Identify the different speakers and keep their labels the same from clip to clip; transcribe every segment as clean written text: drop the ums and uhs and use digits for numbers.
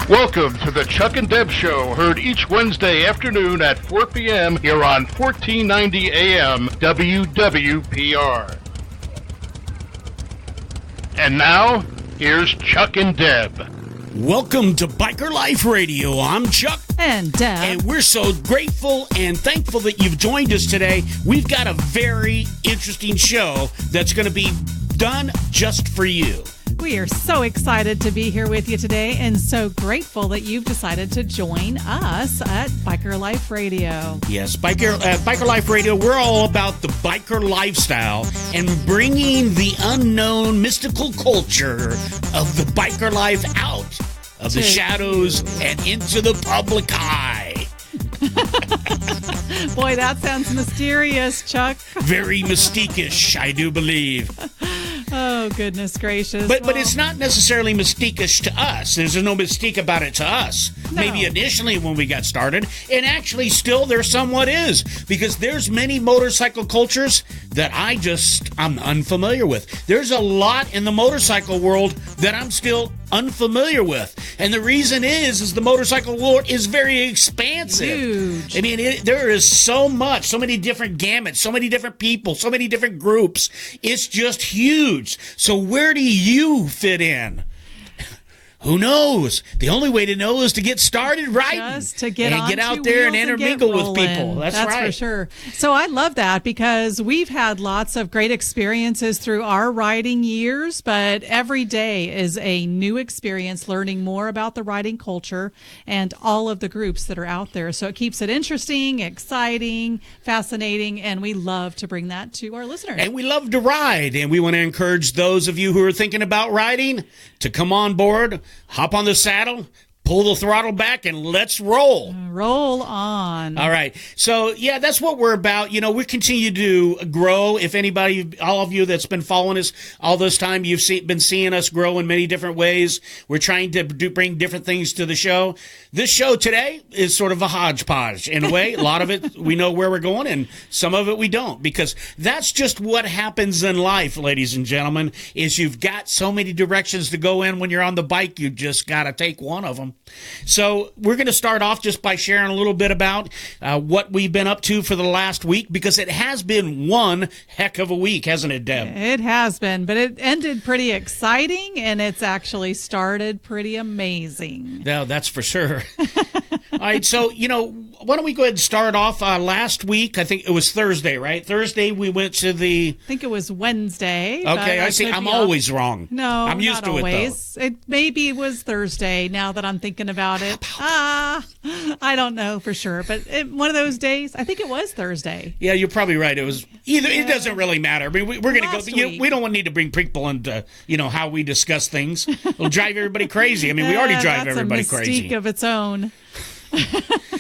Speaker 1: Welcome to the Chuck-n-Deb Show, heard each Wednesday afternoon at 4 p.m. here on 1490 AM WWPR. And now, here's Chuck-n-Deb.
Speaker 2: Welcome to Biker Life Radio. I'm Chuck.
Speaker 3: And Deb.
Speaker 2: And we're so grateful and thankful that you've joined us today. We've got a very interesting show that's going to be done just for you.
Speaker 3: We are so excited to be here with you today and so grateful that you've decided to join us at Biker Life Radio.
Speaker 2: Yes, Biker Life Radio, we're all about the biker lifestyle and bringing the unknown mystical culture of the biker life out of the shadows and into the public eye.
Speaker 3: Boy, that sounds mysterious, Chuck.
Speaker 2: Very mystique-ish, I do believe.
Speaker 3: Oh, goodness gracious.
Speaker 2: But it's not necessarily mystique-ish to us. There's no mystique about it to us.
Speaker 3: No.
Speaker 2: Maybe initially when we got started, and actually still there somewhat is, because there's many motorcycle cultures that I'm unfamiliar with. There's a lot in the motorcycle world that I'm still unfamiliar with. And the reason is the motorcycle world is very expansive.
Speaker 3: Huge.
Speaker 2: I mean, there is so much, so many different gamuts, so many different people, so many different groups. It's just huge. So where do you fit in? Who knows? The only way to know is to get started riding.
Speaker 3: Just to get
Speaker 2: out there and intermingle with people. That's right.
Speaker 3: For sure. So I love that because we've had lots of great experiences through our riding years, but every day is a new experience learning more about the riding culture and all of the groups that are out there. So it keeps it interesting, exciting, fascinating, and we love to bring that to our listeners.
Speaker 2: And we love to ride, and we want to encourage those of you who are thinking about riding to come on board. Hop on the saddle, pull the throttle back, and let's roll.
Speaker 3: Roll on.
Speaker 2: All right. So, yeah, that's what we're about. You know, we continue to grow. If anybody, all of you that's been following us all this time, you've been seeing us grow in many different ways. We're trying to bring different things to the show. This show today is sort of a hodgepodge in a way. A lot of it, we know where we're going, and some of it we don't, because that's just what happens in life, ladies and gentlemen, is you've got so many directions to go in when you're on the bike. You just got to take one of them. So we're going to start off just by sharing a little bit about what we've been up to for the last week, because it has been one heck of a week, hasn't it, Deb?
Speaker 3: It has been, but it ended pretty exciting, and it's actually started pretty amazing.
Speaker 2: No, that's for sure. All right, so, why don't we go ahead and start off last week? I think it was Thursday, right? Thursday, we went to I
Speaker 3: think it was Wednesday.
Speaker 2: Okay, I see. I'm always wrong.
Speaker 3: No,
Speaker 2: I'm used to
Speaker 3: always.
Speaker 2: It, though.
Speaker 3: It maybe was Thursday, now that I'm thinking about it. I don't know for sure, but one of those days, I think it was Thursday.
Speaker 2: Yeah, you're probably right. It was either. It doesn't really matter. I mean, we're going to go. We don't need to bring people into, how we discuss things. It'll drive everybody crazy. I mean, we already drive everybody crazy.
Speaker 3: That's a mystique of its own.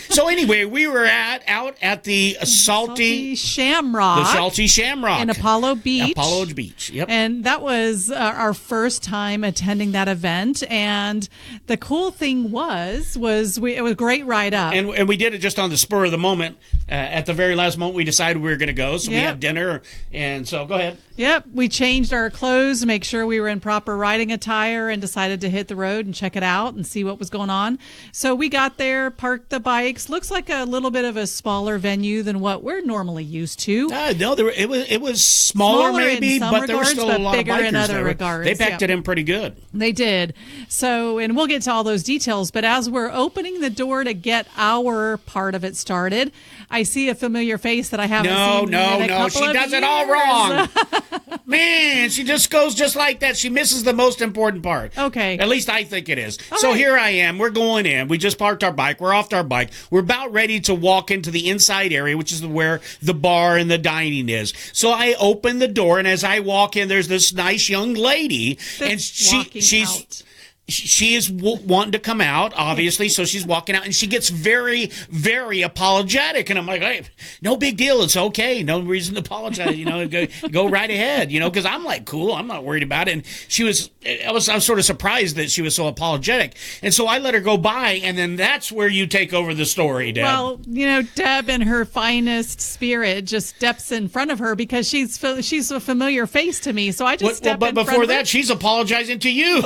Speaker 2: So anyway, we were out at the Salty
Speaker 3: Shamrock.
Speaker 2: The Salty Shamrock.
Speaker 3: In Apollo Beach.
Speaker 2: Apollo Beach, yep.
Speaker 3: And that was our first time attending that event. And the cool thing it was a great ride up.
Speaker 2: And we did it just on the spur of the moment. At the very last moment, we decided we were going to go. So we had dinner. And so go ahead.
Speaker 3: Yep. We changed our clothes to make sure we were in proper riding attire and decided to hit the road and check it out and see what was going on. So we got there, parked the bikes. Looks like a little bit of a smaller venue than what we're normally used to.
Speaker 2: No, it was smaller maybe, but there were still a lot of bikers
Speaker 3: in other
Speaker 2: there.
Speaker 3: Regards.
Speaker 2: They packed it in pretty good.
Speaker 3: They did. So, and we'll get to all those details, but as we're opening the door to get our part of it started, I see a familiar face that I haven't seen in a couple
Speaker 2: she
Speaker 3: of
Speaker 2: does
Speaker 3: years.
Speaker 2: it all wrong. Man, she just goes just like that. She misses the most important part.
Speaker 3: Okay.
Speaker 2: At least I think it is.
Speaker 3: All
Speaker 2: so
Speaker 3: right.
Speaker 2: Here I am. We're going in. We just parked our bike. We're off our bike. We're about ready to walk into the inside area, which is where the bar and the dining is. So I open the door, and as I walk in, there's this nice young lady, and she is wanting to come out, obviously, so she's walking out, and she gets very, very apologetic. And I'm like, hey, no big deal. It's okay. No reason to apologize. Go right ahead, because I'm like, cool. I'm not worried about it. And I was sort of surprised that she was so apologetic. And so I let her go by, and then that's where you take over the story, Deb.
Speaker 3: Well, Deb in her finest spirit just steps in front of her because she's a familiar face to me. So I just step in front of her.
Speaker 2: But before that, she's apologizing to you.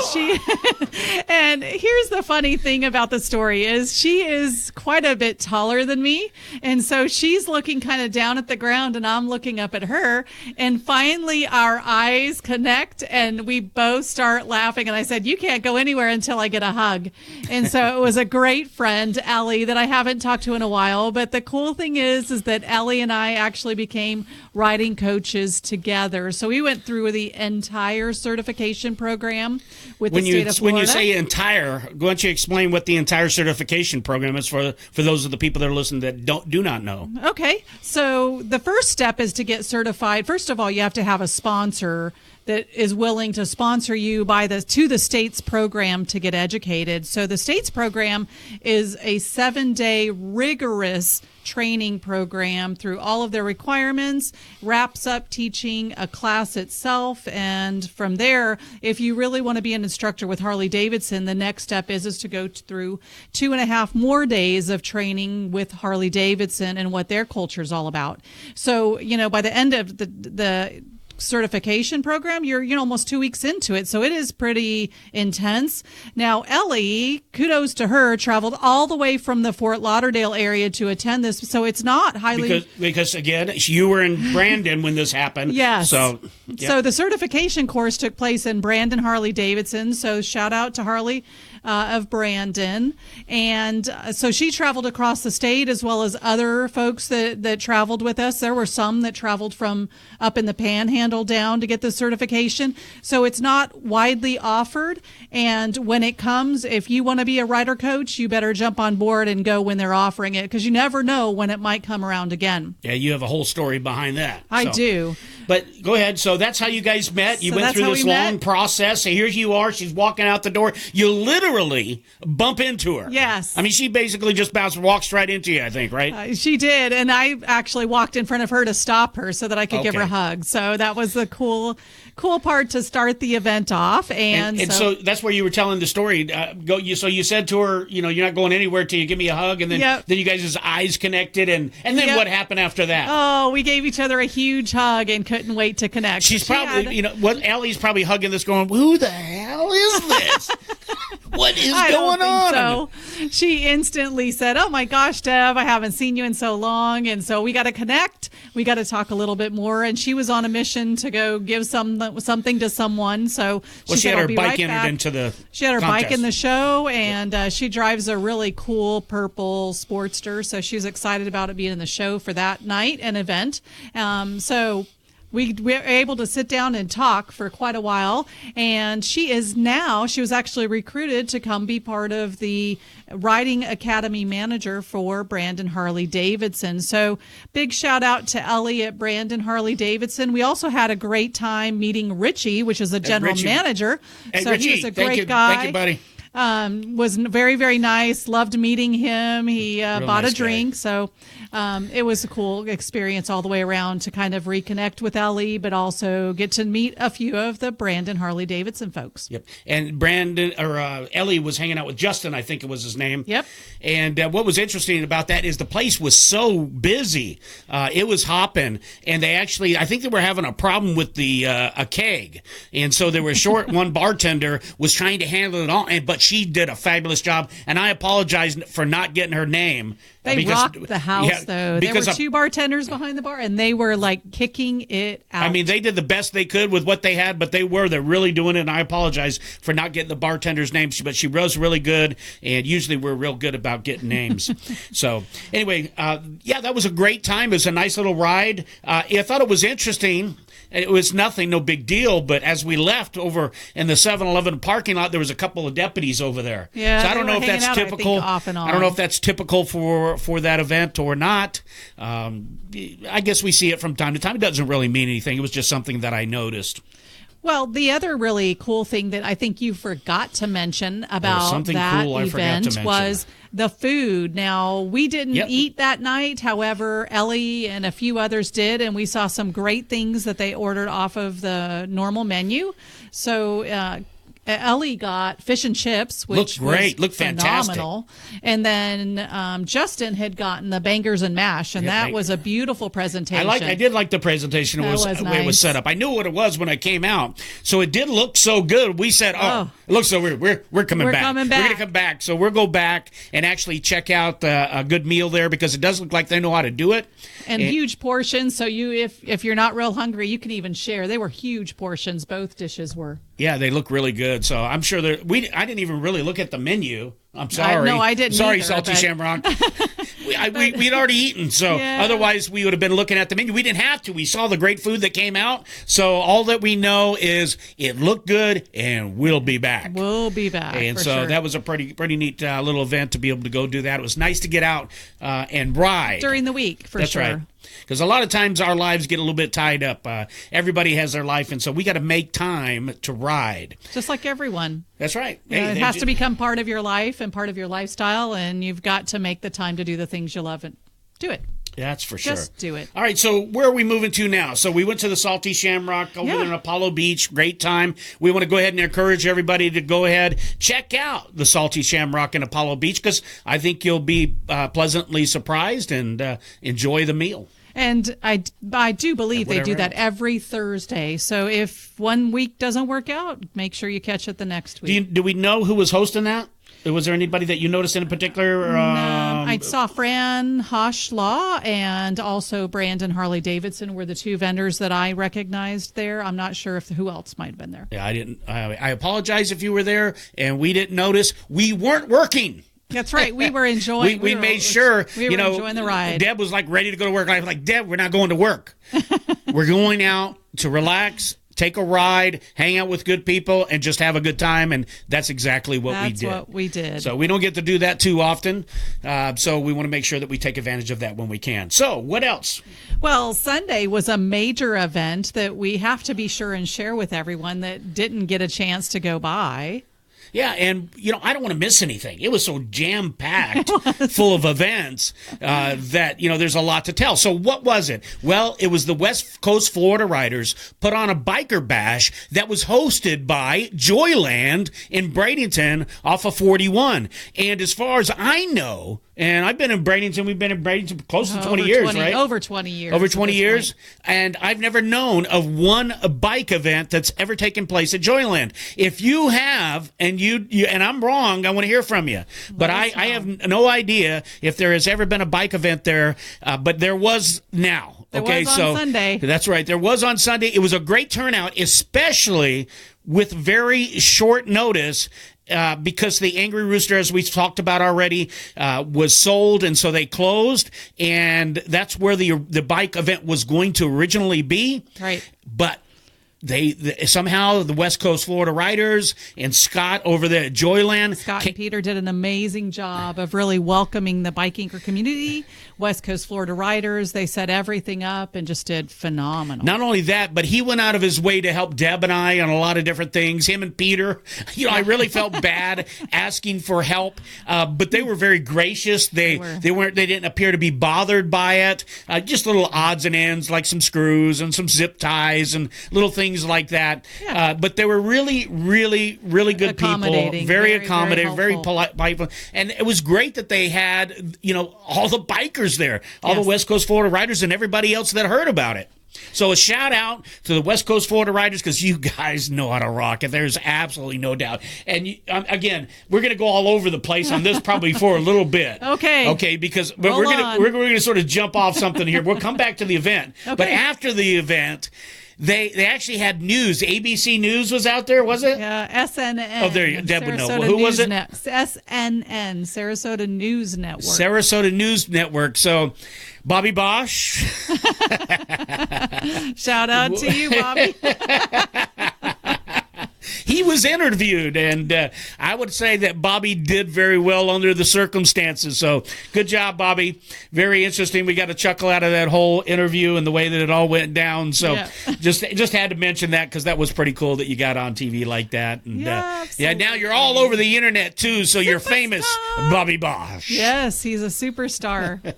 Speaker 3: And here's the funny thing about the story is she is quite a bit taller than me. And so she's looking kind of down at the ground and I'm looking up at her. And finally our eyes connect and we both start laughing. And I said, you can't go anywhere until I get a hug. And so it was a great friend, Ellie, that I haven't talked to in a while. But the cool thing is that Ellie and I actually became riding coaches together. So we went through the entire certification program with the state of Florida.
Speaker 2: When you say entire, why don't you explain what the entire certification program is for those of the people that are listening that do not know?
Speaker 3: Okay. So the first step is to get certified. First of all, you have to have a sponsor that is willing to sponsor you to the state's program to get educated. So the state's program is a 7-day rigorous training program through all of their requirements, wraps up teaching a class itself. And from there, if you really want to be an instructor with Harley Davidson, the next step is to go through 2.5 more days of training with Harley Davidson and what their culture is all about. So, by the end of the certification program, you're almost 2 weeks into it, so it is pretty intense. Now Ellie, kudos to her, traveled all the way from the Fort Lauderdale area to attend this, so it's not highly
Speaker 2: because again, you were in Bradenton when this happened.
Speaker 3: Yes.
Speaker 2: So
Speaker 3: the certification course took place in Brandon, Harley Davidson, so shout out to Harley of Brandon. And so she traveled across the state as well as other folks that traveled with us. There were some that traveled from up in the Panhandle down to get the certification. So it's not widely offered. And when it comes, if you want to be a rider coach, you better jump on board and go when they're offering it, because you never know when it might come around again.
Speaker 2: Yeah, you have a whole story behind that.
Speaker 3: I do.
Speaker 2: But go ahead. So that's how you guys met. You went through this long process. So here you are. She's walking out the door. You literally bump into her.
Speaker 3: Yes.
Speaker 2: I mean, she basically just walks right into you, I think, right?
Speaker 3: She did. And I actually walked in front of her to stop her so that I could give her a hug. So that was the cool part to start the event off. And
Speaker 2: so that's where you were telling the story. So you said to her, you're not going anywhere till you give me a hug. And then, then you guys' eyes connected. And then what happened after that?
Speaker 3: Oh, we gave each other a huge hug and couldn't wait to connect.
Speaker 2: She's probably, Ellie's probably hugging this going, who the hell is this? What is going on?
Speaker 3: So she instantly said, oh my gosh, Deb, I haven't seen you in so long. And so we got to connect. We got to talk a little bit more. And she was on a mission to go give something to someone. So
Speaker 2: she had her bike entered into the
Speaker 3: She had her
Speaker 2: contest.
Speaker 3: bike in the show, and she drives a really cool purple Sportster. So she was excited about it being in the show for that night and event. So we were able to sit down and talk for quite a while, and she was actually recruited to come be part of the Riding Academy manager for Brandon Harley Davidson. So big shout out to Ellie at Brandon Harley Davidson. We also had a great time meeting Richie, which is the general manager. So
Speaker 2: Richie,
Speaker 3: he was a great guy.
Speaker 2: Thank you, buddy.
Speaker 3: Was very, very nice. Loved meeting him. He bought
Speaker 2: nice
Speaker 3: a drink.
Speaker 2: guy.
Speaker 3: So it was a cool experience all the way around to kind of reconnect with Ellie, but also get to meet a few of the Brandon Harley Davidson folks.
Speaker 2: Yep. And Ellie was hanging out with Justin, I think it was his name.
Speaker 3: Yep.
Speaker 2: And what was interesting about that is the place was so busy. It was hopping. And I think they were having a problem with a keg. And so they were short. One bartender was trying to handle it all, but she did a fabulous job. And I apologize for not getting her name.
Speaker 3: They rocked the house, though. There were two bartenders behind the bar, and they were, kicking it out.
Speaker 2: I mean, they did the best they could with what they had, but they're really doing it, and I apologize for not getting the bartender's name, but she was really good, and usually we're real good about getting names. So, anyway, that was a great time. It was a nice little ride. I thought it was interesting. It was nothing, no big deal, but as we left over in the 7-Eleven parking lot, there was a couple of deputies over there.
Speaker 3: Yeah,
Speaker 2: so I don't know if that's typical.
Speaker 3: Off and on.
Speaker 2: I don't know if that's typical for that event or not. I guess we see it from time to time. It doesn't really mean anything. It was just something that I noticed.
Speaker 3: Well, the other really cool thing that I think you forgot to mention about that event was the food. Now, we didn't eat that night. However, Ellie and a few others did, and we saw some great things that they ordered off of the normal menu. So, Ellie got fish and chips, which
Speaker 2: looked great,
Speaker 3: was
Speaker 2: looked fantastic.
Speaker 3: Phenomenal. And then Justin had gotten the bangers and mash, and that was a beautiful presentation.
Speaker 2: I did like the presentation. It was
Speaker 3: nice.
Speaker 2: the way it was set up. I knew what it was when I came out, so it did look so good. We said, It looks so we're coming
Speaker 3: We're
Speaker 2: back.
Speaker 3: coming
Speaker 2: We're
Speaker 3: back.
Speaker 2: going to come back. So we'll go back and actually check out a good meal there because it does look like they know how to do it.
Speaker 3: And huge portions. So if you're not real hungry, you can even share. They were huge portions. Both dishes were.
Speaker 2: Yeah, they look really good. So I'm sure I didn't even really look at the menu. I'm sorry.
Speaker 3: No, I didn't.
Speaker 2: Sorry,
Speaker 3: either,
Speaker 2: Salty
Speaker 3: but-
Speaker 2: Shamrock. We'd already eaten, so
Speaker 3: Yeah.
Speaker 2: otherwise we would have been looking at the menu. We didn't have to. We saw the great food that came out. So all that we know is it looked good, and we'll be back.
Speaker 3: We'll be back.
Speaker 2: And
Speaker 3: for
Speaker 2: so
Speaker 3: sure.
Speaker 2: that was a pretty neat little event to be able to go do that. It was nice to get out and ride
Speaker 3: during the week, for
Speaker 2: That's
Speaker 3: sure.
Speaker 2: right. Because a lot of times our lives get a little bit tied up. Everybody has their life, and so we got to make time to ride.
Speaker 3: Just like everyone.
Speaker 2: That's right.
Speaker 3: It has to become part of your life and part of your lifestyle, and you've got to make the time to do the things you love and do it.
Speaker 2: That's for sure.
Speaker 3: Just do it.
Speaker 2: All right, so where are we moving to now? So we went to the Salty Shamrock over there in Apollo Beach. Great time. We want to go ahead and encourage everybody to go ahead, check out the Salty Shamrock in Apollo Beach because I think you'll be pleasantly surprised and enjoy the meal.
Speaker 3: And I do believe they do that every Thursday. So if one week doesn't work out, make sure you catch it the next week.
Speaker 2: Do we know who was hosting that? Was there anybody that you noticed in particular?
Speaker 3: I saw Fran Hosh-Law and also Brandon Harley Davidson were the two vendors that I recognized there. I'm not sure who else might have been there.
Speaker 2: Yeah, I didn't. I apologize if you were there and we didn't notice. We weren't working.
Speaker 3: That's right. We were enjoying.
Speaker 2: we made sure.
Speaker 3: We were enjoying the ride.
Speaker 2: Deb was like ready to go to work. I was like, Deb, we're not going to work. We're going out to relax, take a ride, hang out with good people, and just have a good time. And that's exactly what we did.
Speaker 3: That's what we did.
Speaker 2: So we don't get to do that too often. So we want to make sure that we take advantage of that when we can. So what else?
Speaker 3: Well, Sunday was a major event that we have to be sure and share with everyone that didn't get a chance to go by.
Speaker 2: Yeah, and, I don't want to miss anything. It was so jam-packed, full of events that, there's a lot to tell. So what was it? Well, it was the West Coast Florida Riders put on a biker bash that was hosted by Joyland in Bradenton off of 41. And as far as I know, and I've been in Bradenton, we've been in Bradenton close to 20 years, right?
Speaker 3: Over 20 years.
Speaker 2: Over 20 years. And I've never known of one bike event that's ever taken place at Joyland. If you have, and you and I'm wrong, I want to hear from you. But I have no idea if there has ever been a bike event there, but there was now.
Speaker 3: There was on Sunday.
Speaker 2: That's right. There was on Sunday. It was a great turnout, especially with very short notice. Because the Angry Rooster, as we talked about already, was sold, and so they closed, and that's where the bike event was going to originally be.
Speaker 3: Right.
Speaker 2: But they somehow the West Coast Florida Riders and Scott over there at Joyland.
Speaker 3: Scott and Peter did an amazing job of really welcoming the biker community. West Coast Florida Riders, they set everything up and just did phenomenal.
Speaker 2: Not only that, but he went out of his way to help Deb and I on a lot of different things. Him and Peter, I really felt bad asking for help, but they were very gracious. They didn't appear to be bothered by it. Just little odds and ends like some screws and some zip ties and little things like that. Yeah. But they were really, really, really good people. Very accommodating, very polite, and it was great that they had all the bikers there, all the West Coast Florida Riders and everybody else that heard about it. So a shout out to the West Coast Florida Riders because you guys know how to rock it. There's absolutely no doubt. And again, we're going to go all over the place on this probably for a little bit. Okay, because but we're going to sort of jump off something here. We'll come back to the event. Okay. But after the event, They actually had news. ABC News was out there, was it?
Speaker 3: Yeah, SNN.
Speaker 2: Oh, there you go. Deb would know. Well, who was it?
Speaker 3: SNN, Sarasota News Network.
Speaker 2: Sarasota News Network. So, Bobby Bosch.
Speaker 3: Shout out to you, Bobby.
Speaker 2: He was interviewed, and I would say that Bobby did very well under the circumstances. So good job, Bobby. Very interesting. We got a chuckle out of that whole interview and the way that it all went down. So just had to mention that because that was pretty cool that you got on TV like that. And, now you're all over the internet, too, so you're famous, Bobby Bosch.
Speaker 3: Yes, he's a superstar.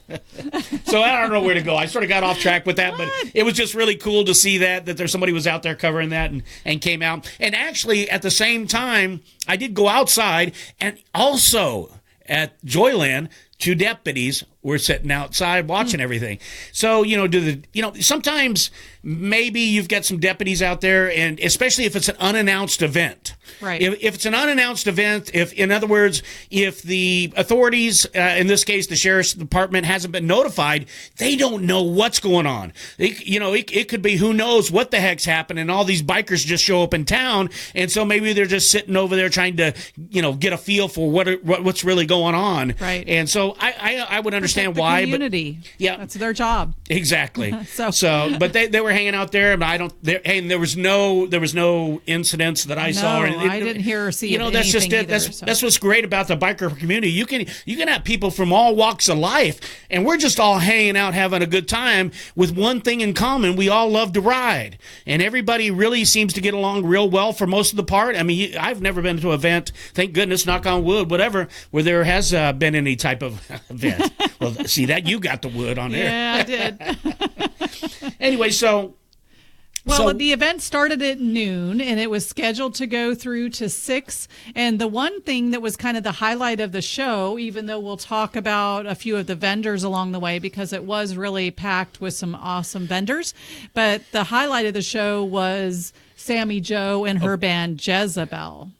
Speaker 2: So I don't know where to go. I sort of got off track with that, but it was just really cool to see that there's somebody was out there covering that and came out. And actually, at the same time, I did go outside, and also at Joyland, 2 deputies were sitting outside watching everything. So, sometimes maybe you've got some deputies out there, and especially if it's an unannounced event.
Speaker 3: Right.
Speaker 2: If it's an unannounced event, in other words, if the authorities, in this case the sheriff's department, hasn't been notified, they don't know what's going on. It could be who knows what the heck's happening. All these bikers just show up in town, and so maybe they're just sitting over there trying to get a feel for what's really going on.
Speaker 3: Right.
Speaker 2: And so I would understand
Speaker 3: Protect the
Speaker 2: why.
Speaker 3: community.
Speaker 2: But yeah,
Speaker 3: that's their job.
Speaker 2: Exactly.
Speaker 3: So
Speaker 2: but they were hanging out there, and there was no incidents that I saw.
Speaker 3: I didn't hear or see.
Speaker 2: That's just it. That's what's great about the biker community. You can have people from all walks of life, and we're just all hanging out, having a good time with one thing in common: we all love to ride, and everybody really seems to get along real well for most of the part. I mean, I've never been to an event, thank goodness, knock on wood, whatever, where there has been any type of event. Well, see that you got the wood on there.
Speaker 3: Yeah, I did.
Speaker 2: Anyway,
Speaker 3: the event started at noon, and it was scheduled to go through to 6. And the one thing that was kind of the highlight of the show, even though we'll talk about a few of the vendors along the way, because it was really packed with some awesome vendors, but the highlight of the show was Sammy Jo and her band Jezebel.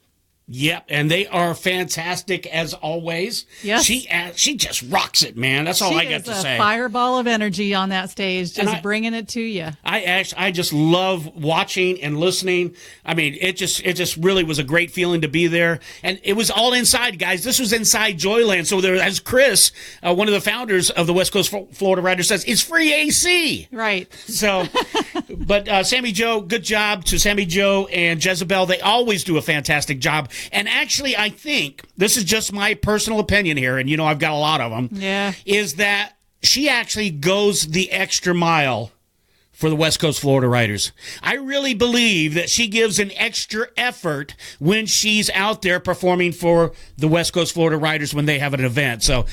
Speaker 2: Yep, and they are fantastic as always.
Speaker 3: Yes.
Speaker 2: She just rocks it, man. That's all I got to say.
Speaker 3: She is a fireball of energy on that stage, just bringing it to you.
Speaker 2: I just love watching and listening. I mean, it just really was a great feeling to be there, and it was all inside, guys. This was inside Joyland, so there, as Chris, one of the founders of the West Coast Florida Riders, says, it's free AC.
Speaker 3: Right.
Speaker 2: So, but Sammy Jo, good job to Sammy Jo and Jezebel. They always do a fantastic job. And actually, I think, this is just my personal opinion here, and I've got a lot of them, is that she actually goes the extra mile for the West Coast Florida Riders. I really believe that she gives an extra effort when she's out there performing for the West Coast Florida Riders when they have an event. So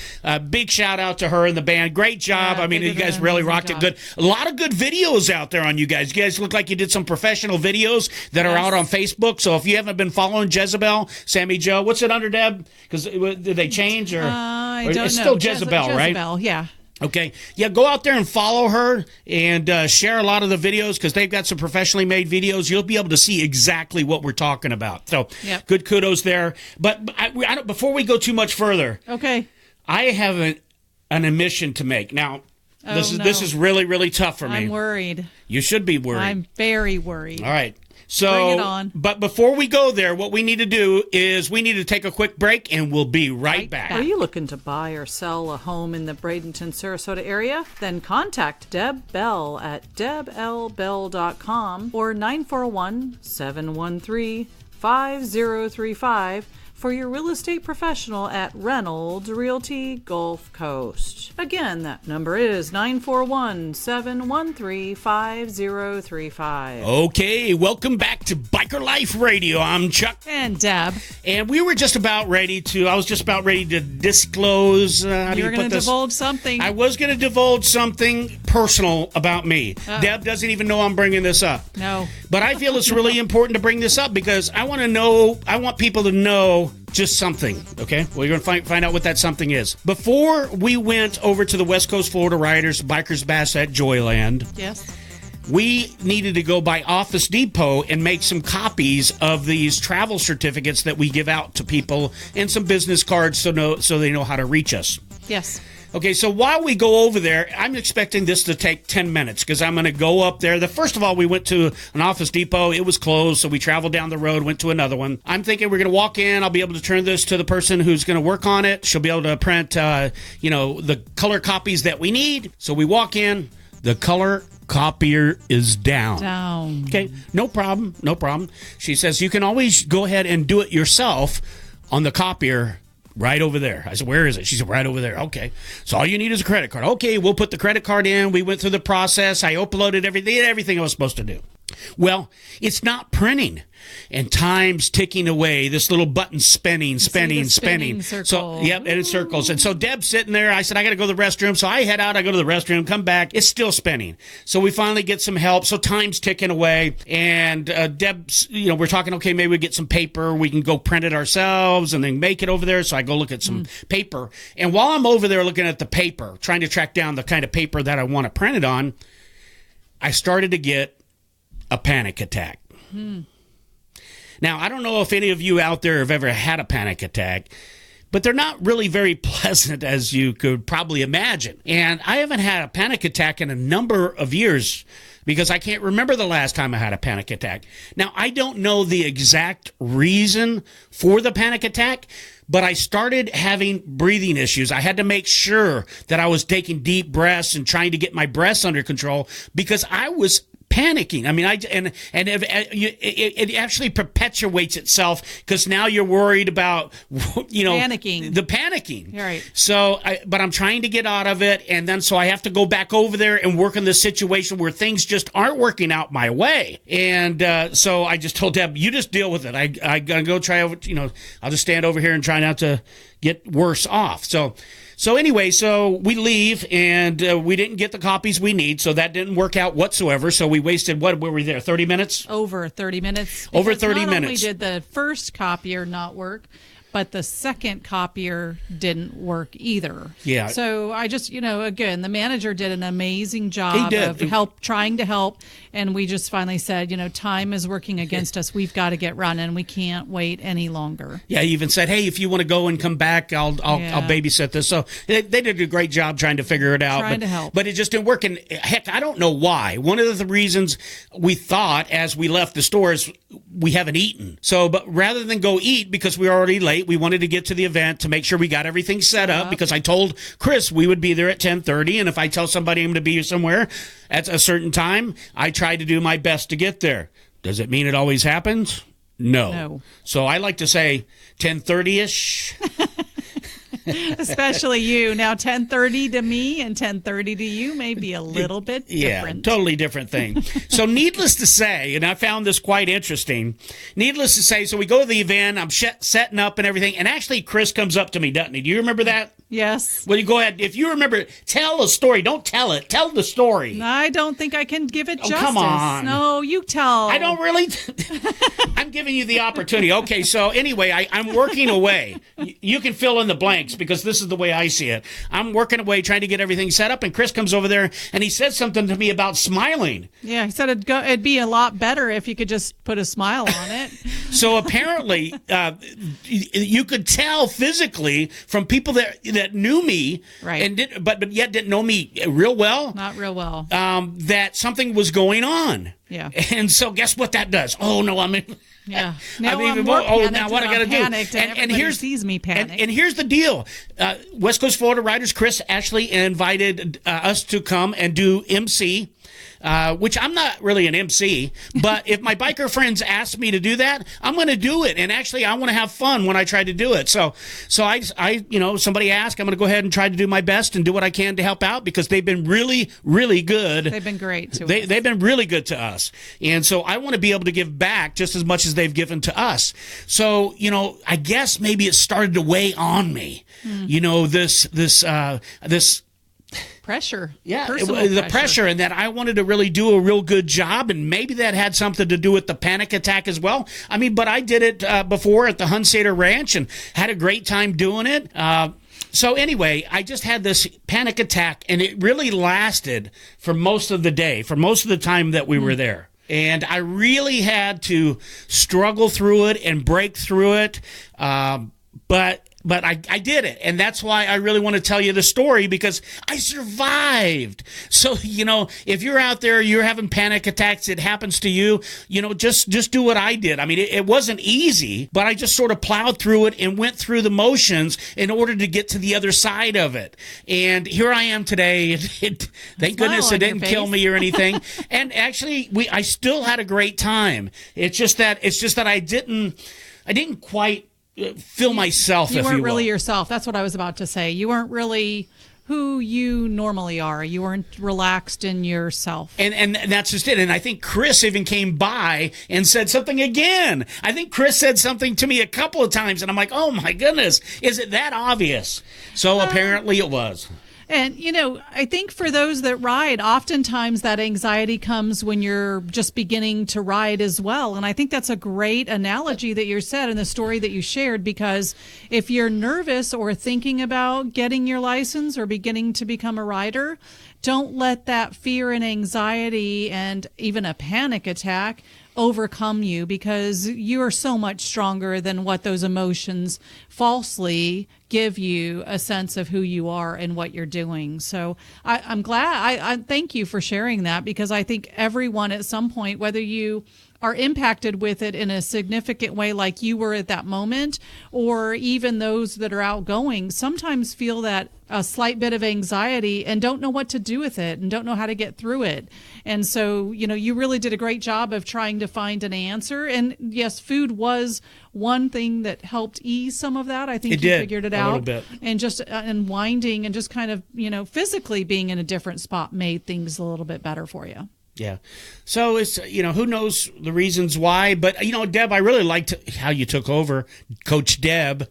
Speaker 2: big shout out to her and the band. Great job.
Speaker 3: Yeah,
Speaker 2: I mean, you guys really rocked it good. A lot of good videos out there on you guys. You guys look like you did some professional videos that are out on Facebook. So if you haven't been following Jezebel, Sammy Jo, what's it under, Deb? Because did they change?
Speaker 3: I don't know.
Speaker 2: It's still Jezebel, right?
Speaker 3: Jezebel, yeah.
Speaker 2: Okay. Yeah, go out there and follow her and share a lot of the videos because they've got some professionally made videos. You'll be able to see exactly what we're talking about. So Good kudos there. But before we go too much further,
Speaker 3: okay,
Speaker 2: I have an admission to make. Now, this is really, really tough for me.
Speaker 3: I'm worried.
Speaker 2: You should be worried.
Speaker 3: I'm very worried.
Speaker 2: All right. So,
Speaker 3: bring it on.
Speaker 2: But before we go there, what we need to do is we need to take a quick break, and we'll be right back.
Speaker 4: Are you looking to buy or sell a home in the Bradenton, Sarasota area? Then contact Deb Bell at deblbell.com or 941-713-5035 for your real estate professional at Reynolds Realty Gulf Coast. Again, that number is 941-713-5035.
Speaker 2: Okay, welcome back to Biker Life Radio. I'm Chuck.
Speaker 3: And Deb.
Speaker 2: And we were just about ready to, I was just about ready to disclose, how do you put this? You were going to
Speaker 3: divulge something.
Speaker 2: I was going to divulge something personal about me. Deb doesn't even know I'm bringing this up.
Speaker 3: No.
Speaker 2: But I feel it's really important to bring this up because I want people to know just something, okay? Well, you're going to find out what that something is. Before we went over to the West Coast Florida Riders Bikers Bash at Joyland,
Speaker 3: yes,
Speaker 2: we needed to go by Office Depot and make some copies of these travel certificates that we give out to people and some business cards so they know how to reach us.
Speaker 3: Yes.
Speaker 2: Okay, so while we go over there, I'm expecting this to take 10 minutes because I'm going to go up there. First of all, we went to an Office Depot. It was closed, so we traveled down the road, went to another one. I'm thinking we're going to walk in. I'll be able to turn this to the person who's going to work on it. She'll be able to print, the color copies that we need. So we walk in. The color copier is down. Okay, no problem. She says, you can always go ahead and do it yourself on the copier right over there. I said, where is it? She said, right over there. Okay. So all you need is a credit card. Okay, we'll put the credit card in. We went through the process. I uploaded everything I was supposed to do. Well, it's not printing. And time's ticking away. This little button spinning.
Speaker 3: Circle.
Speaker 2: So, yep, and it circles. And so Deb's sitting there. I said, I got to go to the restroom. So I head out. I go to the restroom, come back. It's still spinning. So we finally get some help. So time's ticking away. And Deb's, we're talking, okay, maybe we get some paper. We can go print it ourselves and then make it over there. So I go look at some paper. And while I'm over there looking at the paper, trying to track down the kind of paper that I want to print it on, I started to get a panic attack. Now, I don't know if any of you out there have ever had a panic attack, but they're not really very pleasant, as you could probably imagine. And I haven't had a panic attack in a number of years because I can't remember the last time I had a panic attack. Now, I don't know the exact reason for the panic attack, but I started having breathing issues. I had to make sure that I was taking deep breaths and trying to get my breaths under control because I was panicking. I mean, it actually perpetuates itself because now you're worried about,
Speaker 3: panicking.
Speaker 2: The panicking.
Speaker 3: Right.
Speaker 2: So, but I'm trying to get out of it, and then so I have to go back over there and work in this situation where things just aren't working out my way. And so I just told Deb, you just deal with it. I gotta go try over. I'll just stand over here and try not to get worse off. So anyway, so we leave, and we didn't get the copies we need, so that didn't work out whatsoever. So we wasted, what were we there, 30 minutes?
Speaker 3: Over 30 minutes.
Speaker 2: Over 30
Speaker 3: not
Speaker 2: minutes.
Speaker 3: Only did the first copier not work, but the second copier didn't work either.
Speaker 2: Yeah.
Speaker 3: So I just, again, the manager did an amazing job of trying to help. And we just finally said, time is working against us. We've got to get running. We can't wait any longer.
Speaker 2: Yeah, he even said, hey, if you want to go and come back, I'll babysit this. So they did a great job trying to figure it out.
Speaker 3: Trying to help.
Speaker 2: But it just didn't work. And heck, I don't know why. One of the reasons we thought as we left the store is we haven't eaten. So, but rather than go eat because we were already late, we wanted to get to the event to make sure we got everything set up because I told Chris we would be there at 10:30. And if I tell somebody I'm going to be somewhere at a certain time, I try to do my best to get there. Does it mean it always happens? No. So I like to say 10:30-ish.
Speaker 3: Especially you. Now 10:30 to me and 10:30 to you may be a little bit different.
Speaker 2: Yeah, totally different thing. So needless to say, and I found this quite interesting, needless to say, so we go to the event, I'm setting up and everything, and actually Chris comes up to me, doesn't he? Do you remember that?
Speaker 3: Yes.
Speaker 2: Well, you go ahead. If you remember, tell a story. Don't tell it. Tell the story.
Speaker 3: I don't think I can give it justice.
Speaker 2: Come on.
Speaker 3: No, you tell.
Speaker 2: I don't really. I'm giving you the opportunity. Okay, so anyway, I'm working away. You can fill in the blanks because this is the way I see it. I'm working away trying to get everything set up, and Chris comes over there, and he said something to me about smiling.
Speaker 3: Yeah, he said it'd be a lot better if you could just put a smile on it.
Speaker 2: So apparently, you could tell physically from people that knew me,
Speaker 3: right,
Speaker 2: and but yet didn't know me real well.
Speaker 3: Not real well.
Speaker 2: That something was going on.
Speaker 3: Yeah.
Speaker 2: And so guess what that does? Oh no, I'm in.
Speaker 3: Yeah. Now
Speaker 2: I'm
Speaker 3: more panicked,
Speaker 2: now what I got to do?
Speaker 3: And everybody sees me panic.
Speaker 2: And here's the deal: West Coast Florida Riders Chris actually invited us to come and do MC. Which I'm not really an MC, but if my biker friends ask me to do that, I'm going to do it. And actually, I want to have fun when I try to do it. So I somebody asked, I'm going to go ahead and try to do my best and do what I can to help out because they've been really, really good.
Speaker 3: They've been great to us.
Speaker 2: They've been really good to us. And so I want to be able to give back just as much as they've given to us. So, I guess maybe it started to weigh on me. This
Speaker 3: pressure.
Speaker 2: Yeah, the pressure, and that I wanted to really do a real good job, and maybe that had something to do with the panic attack as well. I mean, but I did it before at the Hunsader Ranch and had a great time doing it. So anyway, I just had this panic attack, and it really lasted for most of the day, for most of the time that we were there. And I really had to struggle through it and break through it, But I did it, and that's why I really want to tell you the story, because I survived. So, if you're out there, you're having panic attacks, it happens to you, just do what I did. I mean, it wasn't easy, but I just sort of plowed through it and went through the motions in order to get to the other side of it. And here I am today. Thank goodness it didn't kill me or anything. And actually, I still had a great time. It's just that I didn't quite feel myself.
Speaker 3: You weren't really yourself. That's what I was about to say. You weren't really who you normally are. You weren't relaxed in yourself.
Speaker 2: And that's just it. And I think Chris even came by and said something again. I think Chris said something to me a couple of times, and I'm like, oh my goodness, is it that obvious? So apparently it was.
Speaker 3: And, I think for those that ride, oftentimes that anxiety comes when you're just beginning to ride as well. And I think that's a great analogy that you said in the story that you shared, because if you're nervous or thinking about getting your license or beginning to become a rider, don't let that fear and anxiety and even a panic attack overcome you, because you are so much stronger than what those emotions falsely give you a sense of who you are and what you're doing. So I'm glad. I thank you for sharing that, because I think everyone at some point, whether you are impacted with it in a significant way like you were at that moment, or even those that are outgoing, sometimes feel that a slight bit of anxiety and don't know what to do with it and don't know how to get through it. And so, you really did a great job of trying to find an answer. And yes, food was one thing that helped ease some of that. I think you figured it out. A little bit. And just unwinding and just kind of, physically being in a different spot made things a little bit better for you.
Speaker 2: Yeah. So it's, who knows the reasons why, but, Deb, I really liked how you took over. Coach Deb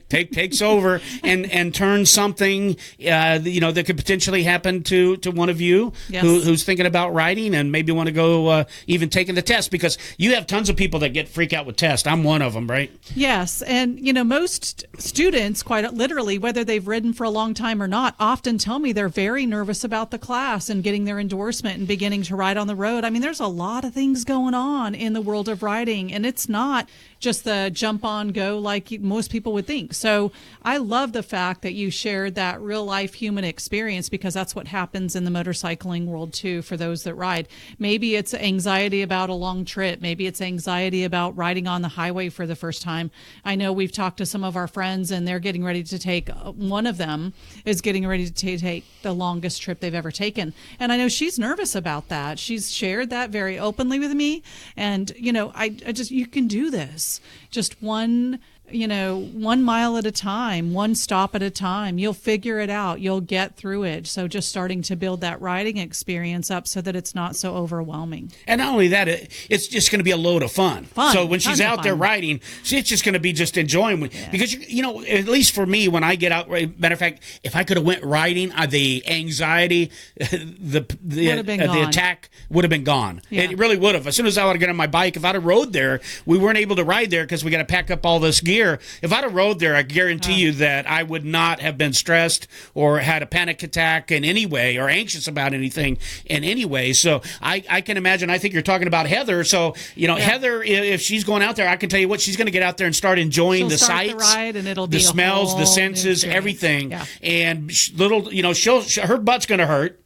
Speaker 2: takes over and turns something, that could potentially happen to one of you. Yes. Who's thinking about riding and maybe want to go even taking the test, because you have tons of people that get freak out with tests. I'm one of them, right?
Speaker 3: Yes. And, most students, quite literally, whether they've ridden for a long time or not, often tell me they're very nervous about the class and getting their endorsement and beginning to ride on the road. I mean, there's a lot of things going on in the world of riding, and it's not just the jump on go like most people would think. So I love the fact that you shared that real life human experience, because that's what happens in the motorcycling world too for those that ride. Maybe it's anxiety about a long trip. Maybe it's anxiety about riding on the highway for the first time. I know we've talked to some of our friends and they're getting ready to take, one of them is getting ready to take the longest trip they've ever taken. And I know she's nervous about that. She's shared that very openly with me. And, I just, you can do this. Just one 1 mile at a time, one stop at a time. You'll figure it out. You'll get through it. So just starting to build that riding experience up so that it's not so overwhelming.
Speaker 2: And not only that, it's just going to be a load of fun. So when she's out there riding, it's just going to be just enjoying. Yeah. Because, at least for me, when I get out, matter of fact, if I could have went riding, the anxiety, the attack would have been gone. Yeah. It really would have. As soon as I would have got on my bike, if I'd have rode there, we weren't able to ride there because we got to pack up all this gear. If I'd have rode there, I guarantee you that I would not have been stressed or had a panic attack in any way or anxious about anything in any way. So I can imagine, I think you're talking about Heather. So, Heather, if she's going out there, I can tell you what, she's going to get out there and start enjoying the sights,
Speaker 3: the ride, and it'll be
Speaker 2: the smells, the senses, everything. Yeah. And her butt's going to hurt.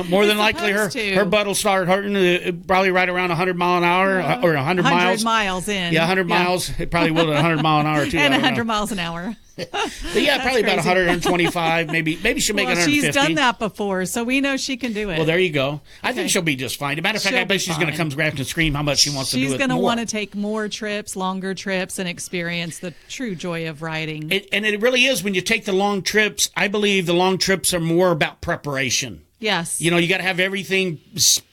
Speaker 2: More than likely her butt will start hurting probably right around 100 mile an hour or 100 miles.
Speaker 3: 100 miles in.
Speaker 2: Yeah, 100 miles. It probably will at 100 mile an hour too.
Speaker 3: And 100 miles an hour.
Speaker 2: But yeah, probably about 125. Maybe she'll make it 150.
Speaker 3: She's done that before, so we know she can do it.
Speaker 2: Well, there you go. I think she'll be just fine. As a matter of fact, I bet she's going to come back and scream how much she wants to do it more.
Speaker 3: She's going to want to take more trips, longer trips, and experience the true joy of riding.
Speaker 2: And it really is, when you take the long trips, I believe the long trips are more about preparation.
Speaker 3: Yes.
Speaker 2: You got to have everything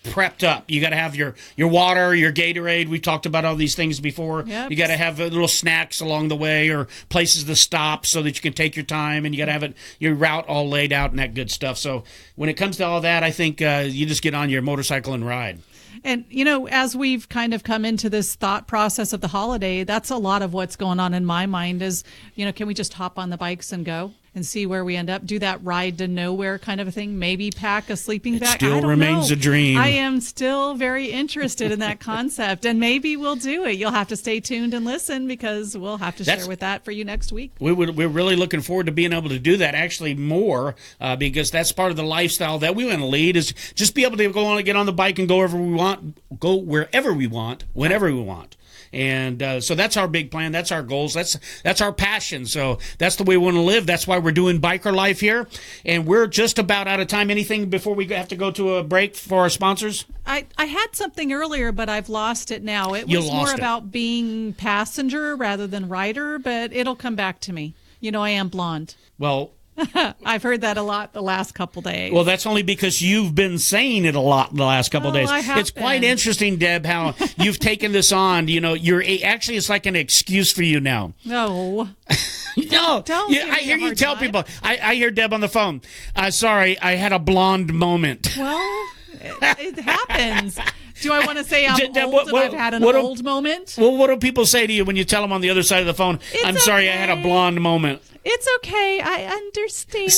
Speaker 2: prepped up. You got to have your water, your Gatorade. We've talked about all these things before. Yep. You got to have little snacks along the way or places to stop so that you can take your time, and you got to have your route all laid out and that good stuff. So when it comes to all that, I think you just get on your motorcycle and ride.
Speaker 3: And, as we've kind of come into this thought process of the holiday, that's a lot of what's going on in my mind is, can we just hop on the bikes and go and see where we end up? Do that ride to nowhere kind of a thing? Maybe pack a sleeping bag?
Speaker 2: Still remains a dream.
Speaker 3: I am still very interested in that concept, and maybe we'll do it. You'll have to stay tuned and listen, because we'll have to share with that for you next week.
Speaker 2: We're really looking forward to being able to do that actually more, because that's part of the lifestyle that we want to lead, is just be able to go on and get on the bike and go wherever we want, go wherever we want, whenever we want. And so that's our big plan. That's our goals. That's our passion. So that's the way we want to live. That's why we're doing Biker Life here. And we're just about out of time. Anything before we have to go to a break for our sponsors?
Speaker 3: I had something earlier, but I've lost it now. It was more about being passenger rather than rider, but it'll come back to me. I am blonde.
Speaker 2: Well,
Speaker 3: I've heard that a lot the last couple days.
Speaker 2: Well, that's only because you've been saying it a lot the last couple days. It's quite interesting, Deb, how you've taken this on. You're actually, it's like an excuse for you now.
Speaker 3: No.
Speaker 2: No,
Speaker 3: Don't give me
Speaker 2: I
Speaker 3: a
Speaker 2: hear you
Speaker 3: hard
Speaker 2: tell
Speaker 3: time.
Speaker 2: people. I hear Deb on the phone. Sorry, I had a blonde moment.
Speaker 3: Well, it happens. Do I want to say I'm
Speaker 2: Deb,
Speaker 3: old and I've had an old moment?
Speaker 2: Well, what do people say to you when you tell them on the other side of the phone, I'm sorry, I had a
Speaker 3: okay.
Speaker 2: blonde moment?
Speaker 3: It's okay. I understand.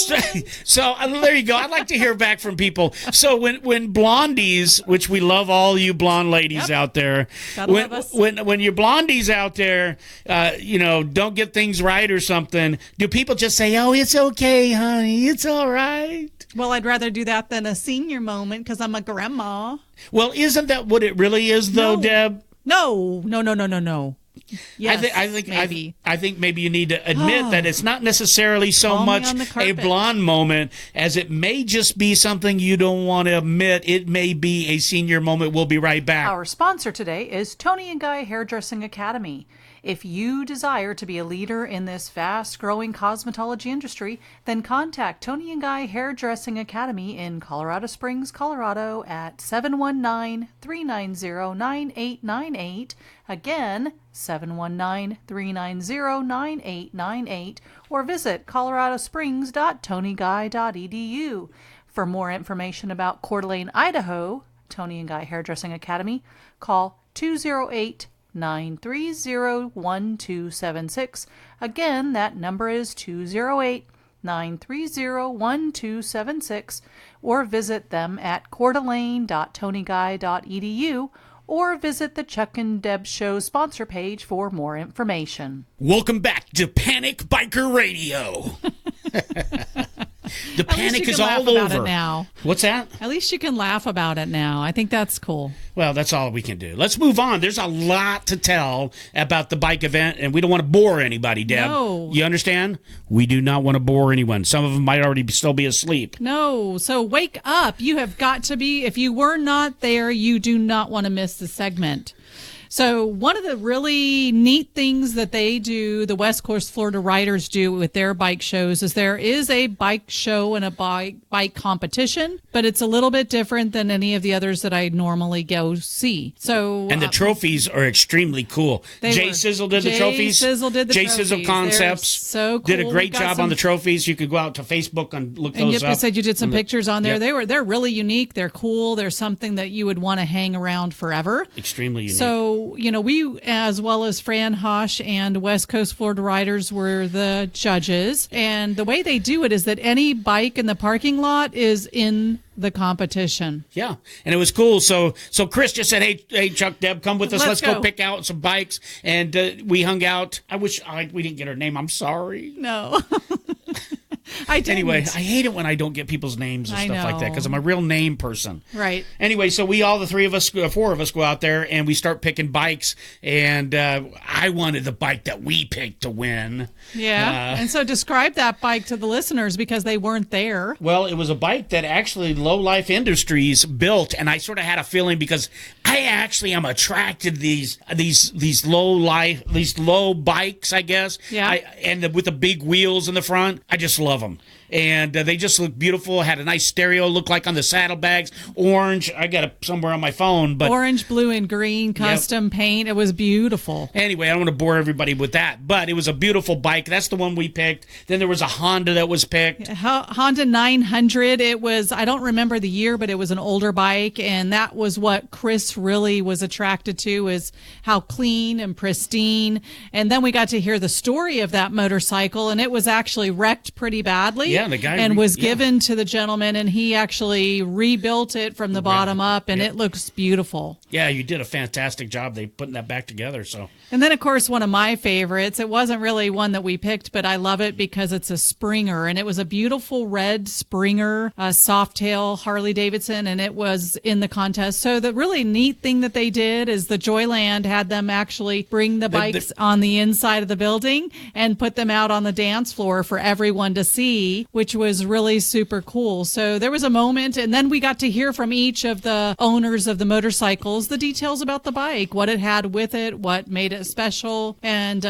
Speaker 2: So there you go. I'd like to hear back from people. So when blondies, which we love all you blonde ladies out there,
Speaker 3: Gotta love us.
Speaker 2: when your blondies out there, don't get things right or something, do people just say, "Oh, it's okay, honey, it's all right"?
Speaker 3: Well, I'd rather do that than a senior moment because I'm a grandma.
Speaker 2: Well, isn't that what it really is, though,
Speaker 3: No.
Speaker 2: Deb?
Speaker 3: No. Yes, maybe.
Speaker 2: I think maybe you need to admit that it's not necessarily so
Speaker 3: Call me
Speaker 2: much
Speaker 3: on the
Speaker 2: a
Speaker 3: carpet.
Speaker 2: blonde moment as it may just be something you don't want to admit. It may be a senior moment. We'll be right back.
Speaker 4: Our sponsor today is Tony and Guy Hairdressing Academy. If you desire to be a leader in this fast-growing cosmetology industry, then contact Tony and Guy Hairdressing Academy in Colorado Springs, Colorado at 719-390-9898. Again, 719-390-9898, or visit coloradosprings.tonyguy.edu. For more information about Coeur d'Alene, Idaho, Tony and Guy Hairdressing Academy, call 208-930-1276. Again, that number is 208-930-1276, or visit them at coeurdalene.tonyguy.edu, or visit the Chuck-n-Deb Show sponsor page for more information.
Speaker 2: Welcome back to Panic Biker Radio. The panic is all
Speaker 3: about
Speaker 2: over
Speaker 3: it now.
Speaker 2: What's that?
Speaker 3: At least you can laugh about it now. I think that's cool.
Speaker 2: Well, that's all we can do. Let's move on. There's a lot to tell about the bike event, and we don't want to bore anybody, Deb.
Speaker 3: No.
Speaker 2: You understand? We do not want to bore anyone. Some of them might already still be asleep.
Speaker 3: No, so wake up. You have got to be, if you were not there, you do not want to miss the segment. So one of the really neat things that they do, the West Coast Florida riders do with their bike shows, is there is a bike show and a bike competition, but it's a little bit different than any of the others that I normally go see. So
Speaker 2: And the trophies are extremely cool. Jay Sizzle did the trophies.
Speaker 3: Sizzle did the
Speaker 2: Jay
Speaker 3: trophies.
Speaker 2: Sizzle Concepts
Speaker 3: They're so cool.
Speaker 2: did a great
Speaker 3: We've got
Speaker 2: job on the trophies. You could go out to Facebook and look
Speaker 3: And
Speaker 2: those
Speaker 3: you
Speaker 2: up.
Speaker 3: said you did some pictures on there.
Speaker 2: Yep.
Speaker 3: They're really unique. They're cool. They're something that you would want to hang around forever.
Speaker 2: Extremely unique.
Speaker 3: So, we, as well as Fran Hosh and West Coast Florida Riders, were the judges. And the way they do it is that any bike in the parking lot is in the competition.
Speaker 2: Yeah, and it was cool. So Chris just said, hey, Chuck-n-Deb, come with us. Let's go pick out some bikes. And we hung out. I wish we didn't get her name. I'm sorry.
Speaker 3: No. I didn't.
Speaker 2: Anyway, I hate it when I don't get people's names and stuff like that because I'm a real name person.
Speaker 3: Right.
Speaker 2: Anyway, so four of us go out there and we start picking bikes. And I wanted the bike that we picked to win.
Speaker 3: Yeah. And so describe that bike to the listeners because they weren't there.
Speaker 2: Well, it was a bike that actually Low Life Industries built, and I sort of had a feeling because I actually am attracted to these low bikes, I guess.
Speaker 3: Yeah.
Speaker 2: With the big wheels in the front, I just love them. And they just look beautiful. Had a nice stereo, looked like on the saddlebags. Orange. I got it somewhere on my phone. But
Speaker 3: orange, blue, and green custom paint. It was beautiful.
Speaker 2: Anyway, I don't want to bore everybody with that. But it was a beautiful bike. That's the one we picked. Then there was a Honda that was picked.
Speaker 3: Honda 900. It was, I don't remember the year, but it was an older bike. And that was what Chris really was attracted to, is how clean and pristine. And then we got to hear the story of that motorcycle. And it was actually wrecked pretty badly.
Speaker 2: Yeah, the guy
Speaker 3: was given to the gentleman, and he actually rebuilt it from the bottom up, and it looks beautiful.
Speaker 2: Yeah, you did a fantastic job. They putting that back together. So.
Speaker 3: And then, of course, one of my favorites. It wasn't really one that we picked, but I love it because it's a Springer, and it was a beautiful red Springer, Softail Harley Davidson, and it was in the contest. So the really neat thing that they did is the Joyland had them actually bring the bikes on the inside of the building and put them out on the dance floor for everyone to see. which was really super cool. So there was a moment, and then we got to hear from each of the owners of the motorcycles the details about the bike, what it had with it, what made it special, and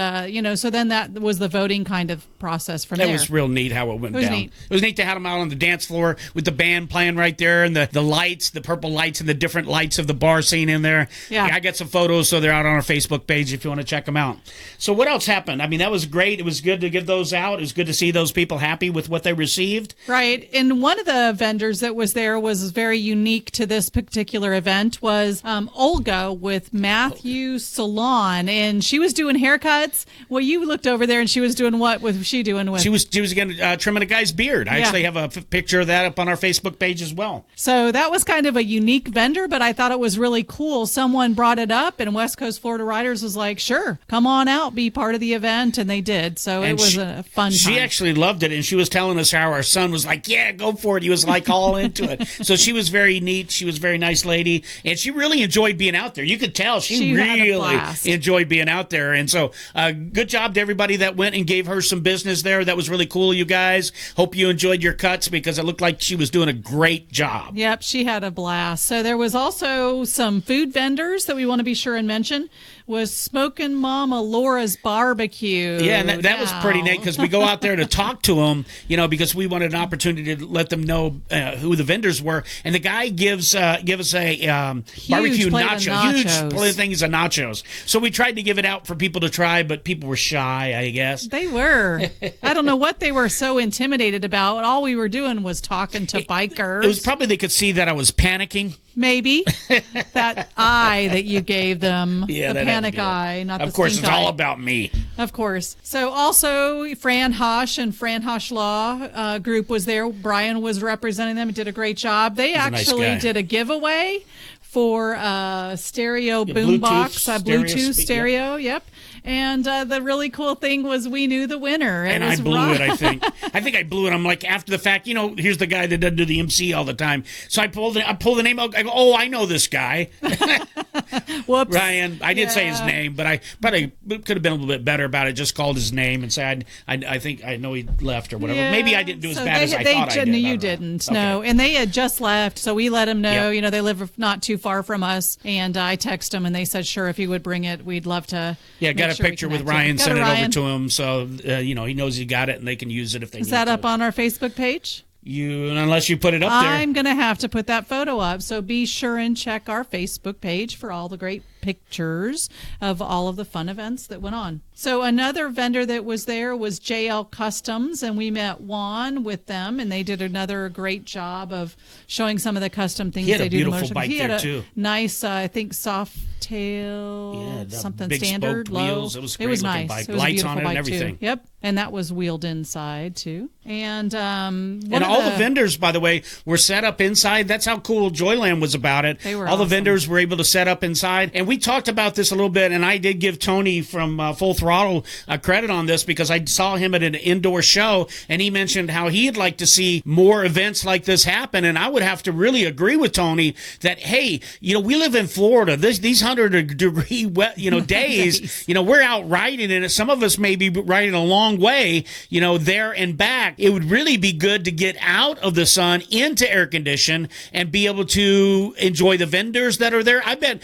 Speaker 3: so then that was the voting kind of process from there.
Speaker 2: That was real neat how it went
Speaker 3: was
Speaker 2: down.
Speaker 3: neat.
Speaker 2: It was neat to have them out on the dance floor with the band playing right there, and the lights, the purple lights, and the different lights of the bar scene in there.
Speaker 3: Yeah.
Speaker 2: I got some photos, so they're out on our Facebook page if you want to check them out. So what else happened? I mean, that was great. It was good to give those out. It was good to see those people happy with what they received.
Speaker 3: Right. And one of the vendors that was there was very unique to this particular event was Olga with Matthew Salon, and she was doing haircuts. Well, you looked over there, and she was doing what? Was she doing with?
Speaker 2: She was again trimming a guy's beard. I actually have a picture of that up on our Facebook page as well.
Speaker 3: So that was kind of a unique vendor, but I thought it was really cool. Someone brought it up, and West Coast Florida Riders was like, sure, come on out, be part of the event, and they did. So it was a fun time.
Speaker 2: She actually loved it, and she was telling us how our son was like, yeah, go for it. He was like all into it. So she was very neat. She was a very nice lady, and she really enjoyed being out there. You could tell she really enjoyed being out there. And so good job to everybody that went and gave her some business there. That was really cool, you guys. Hope you enjoyed your cuts because it looked like she was doing a great job.
Speaker 3: Yep, she had a blast. So there was also some food vendors that we want to be sure and mention. Was Smokin' Mama Laura's Barbecue.
Speaker 2: Yeah, and that was pretty neat because we go out there to talk to them, because we wanted an opportunity to let them know who the vendors were. And the guy give us a barbecue nacho, huge things of nachos. So we tried to give it out for people to try, but people were shy, I guess.
Speaker 3: They were. I don't know what they were so intimidated about. All we were doing was talking to bikers.
Speaker 2: It was probably they could see that I was panicking.
Speaker 3: Maybe that eye that you gave them,
Speaker 2: the
Speaker 3: panic eye, not the
Speaker 2: Of course,
Speaker 3: stink
Speaker 2: it's
Speaker 3: eye.
Speaker 2: all about me.
Speaker 3: Of course. So also, Fran Hosh and Fran Hosh Law group was there. Brian was representing them and did a great job. They actually did a giveaway for a stereo boombox, a Bluetooth stereo. Yep. And the really cool thing was we knew the winner.
Speaker 2: And I blew it, I think. I think I blew it. I'm like, after the fact, here's the guy that doesn't do the MC all the time. So I pull the name out. I go, oh, I know this guy.
Speaker 3: Whoops.
Speaker 2: Ryan. I did say his name, but I probably could have been a little bit better about it. Just called his name and said, I think I know he left or whatever.
Speaker 3: Yeah.
Speaker 2: Maybe I didn't do as bad as I thought I did.
Speaker 3: You didn't. No. And they had just left, so we let them know.
Speaker 2: Yep.
Speaker 3: They live not too far from us. And I texted them, and they said, sure, if you would bring it, we'd love to.
Speaker 2: Yeah, got a picture with Ryan, sent it over to him, so he knows he got it, and they can use it if they need to.
Speaker 3: Is that up on our Facebook page?
Speaker 2: Unless you put it up there.
Speaker 3: I'm going to have to put that photo up, so be sure and check our Facebook page for all the great pictures of all of the fun events that went on. So another vendor that was there was JL Customs, and we met Juan with them, and they did another great job of showing some of the custom things they do.
Speaker 2: He had a beautiful bike there, too.
Speaker 3: Nice, I think, soft tail, something
Speaker 2: big
Speaker 3: standard, low.
Speaker 2: Wheels. It was a great looking bike. Lights on it and everything.
Speaker 3: Too. Yep, and that was wheeled inside, too. And
Speaker 2: all the vendors, by the way, were set up inside. That's how cool Joyland was about it.
Speaker 3: They were
Speaker 2: all
Speaker 3: awesome.
Speaker 2: the vendors were able to set up inside. And we talked about this a little bit, and I did give Tony from Full Throttle credit on this because I saw him at an indoor show, and he mentioned how he'd like to see more events like this happen. And I would have to really agree with Tony that, hey, we live in Florida. These 100-degree days, we're out riding, and some of us may be riding a long way, there and back. It would really be good to get out of the sun into air condition and be able to enjoy the vendors that are there. I bet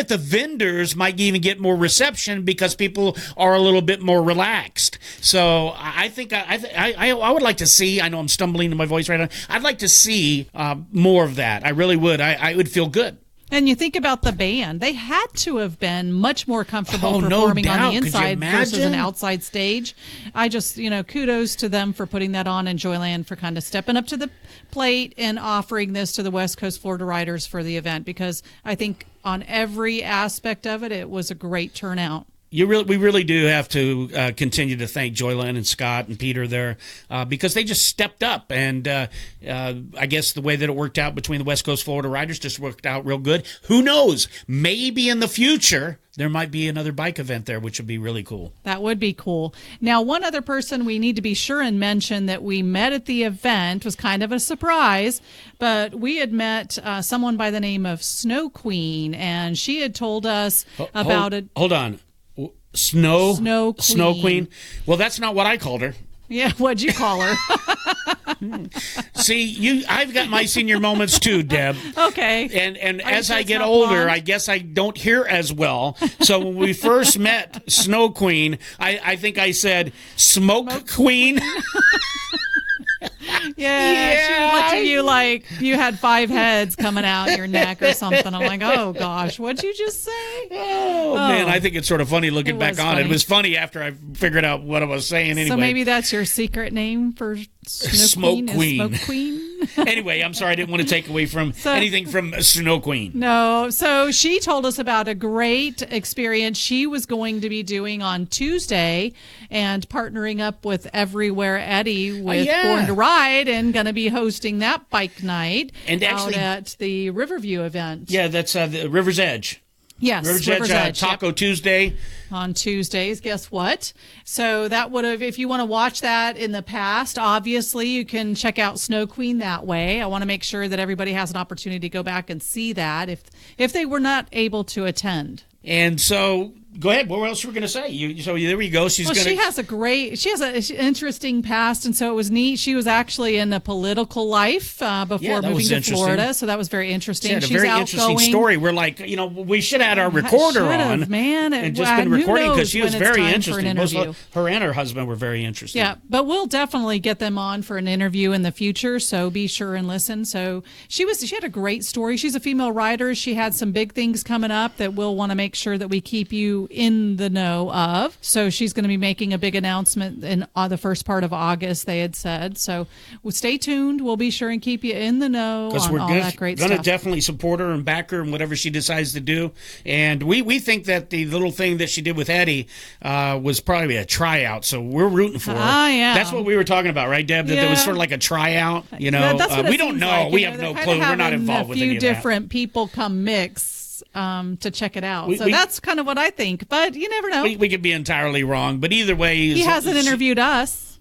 Speaker 2: the vendors might even get more reception because people are a little bit more relaxed. So I think I would like to see. I know I'm stumbling in my voice right now. I'd like to see more of that. I really would. I would feel good.
Speaker 3: And you think about the band, they had to have been much more comfortable performing on the inside versus an outside stage. I just, kudos to them for putting that on, and Joyland for kind of stepping up to the plate and offering this to the West Coast Florida riders for the event, because I think on every aspect of it, it was a great turnout.
Speaker 2: We really do have to continue to thank Joyland and Scott and Peter there because they just stepped up. And I guess the way that it worked out between the West Coast Florida riders just worked out real good. Who knows? Maybe in the future there might be another bike event there, which would be really cool.
Speaker 3: That would be cool. Now, one other person we need to be sure and mention that we met at the event was kind of a surprise, but we had met someone by the name of Snow Queen, and she had told us about it.
Speaker 2: Hold on. Snow
Speaker 3: Queen.
Speaker 2: Well, that's not what I called her.
Speaker 3: Yeah, what'd you call her?
Speaker 2: See, I've got my senior moments too, Deb.
Speaker 3: Okay.
Speaker 2: And as I get older, I guess I don't hear as well. So when we first met Snow Queen, I think I said Smoke Queen.
Speaker 3: Yeah, she was looking at you like you had 5 heads coming out your neck or something. I'm like, oh gosh, what'd you just say?
Speaker 2: Oh man, I think it's sort of funny looking back on it. It was funny after I figured out what I was saying anyway.
Speaker 3: So maybe that's your secret name for
Speaker 2: Smoke Queen.
Speaker 3: Smoke Queen.
Speaker 2: Anyway, I'm sorry, I didn't want to take away from anything from Snow Queen.
Speaker 3: No, so she told us about a great experience she was going to be doing on Tuesday and partnering up with Everywhere Eddie with Born to Ride and going to be hosting that bike night
Speaker 2: and actually,
Speaker 3: out at the Riverview event.
Speaker 2: Yeah, that's the River's Edge.
Speaker 3: Yes,
Speaker 2: River's Edge Taco Tuesday.
Speaker 3: On Tuesdays, guess what? So that would have, if you want to watch that in the past, obviously you can check out Snow Queen that way. I want to make sure that everybody has an opportunity to go back and see that if they were not able to attend.
Speaker 2: And so, go ahead. What else were we going to say? So there we go. She
Speaker 3: has an interesting past, and so it was neat. She was actually in a political life before moving to Florida, so that was very interesting.
Speaker 2: She's a very interesting story. We're like, we should have had our recorder on,
Speaker 3: man,
Speaker 2: and just been recording because she was very interesting. Her and her husband were very interesting.
Speaker 3: Yeah, but we'll definitely get them on for an interview in the future. So be sure and listen. So she had a great story. She's a female writer. She had some big things coming up that we'll want to make sure that we keep you in the know of. So she's going to be making a big announcement in the first part of August, they had said. So stay tuned. We'll be sure and keep you in the know on all that great stuff.
Speaker 2: We're going to definitely support her and back her in whatever she decides to do. And we think that the little thing that she did with Eddie was probably a tryout. So we're rooting for her.
Speaker 3: Yeah.
Speaker 2: That's what we were talking about, right, Deb? That there was sort of like a tryout. We don't know.
Speaker 3: Like,
Speaker 2: we have no clue. We're not involved with any of that.
Speaker 3: A few different people come mix to check it out. So that's kind of what I think, but you never know.
Speaker 2: We could be entirely wrong, but either way...
Speaker 3: He hasn't interviewed us.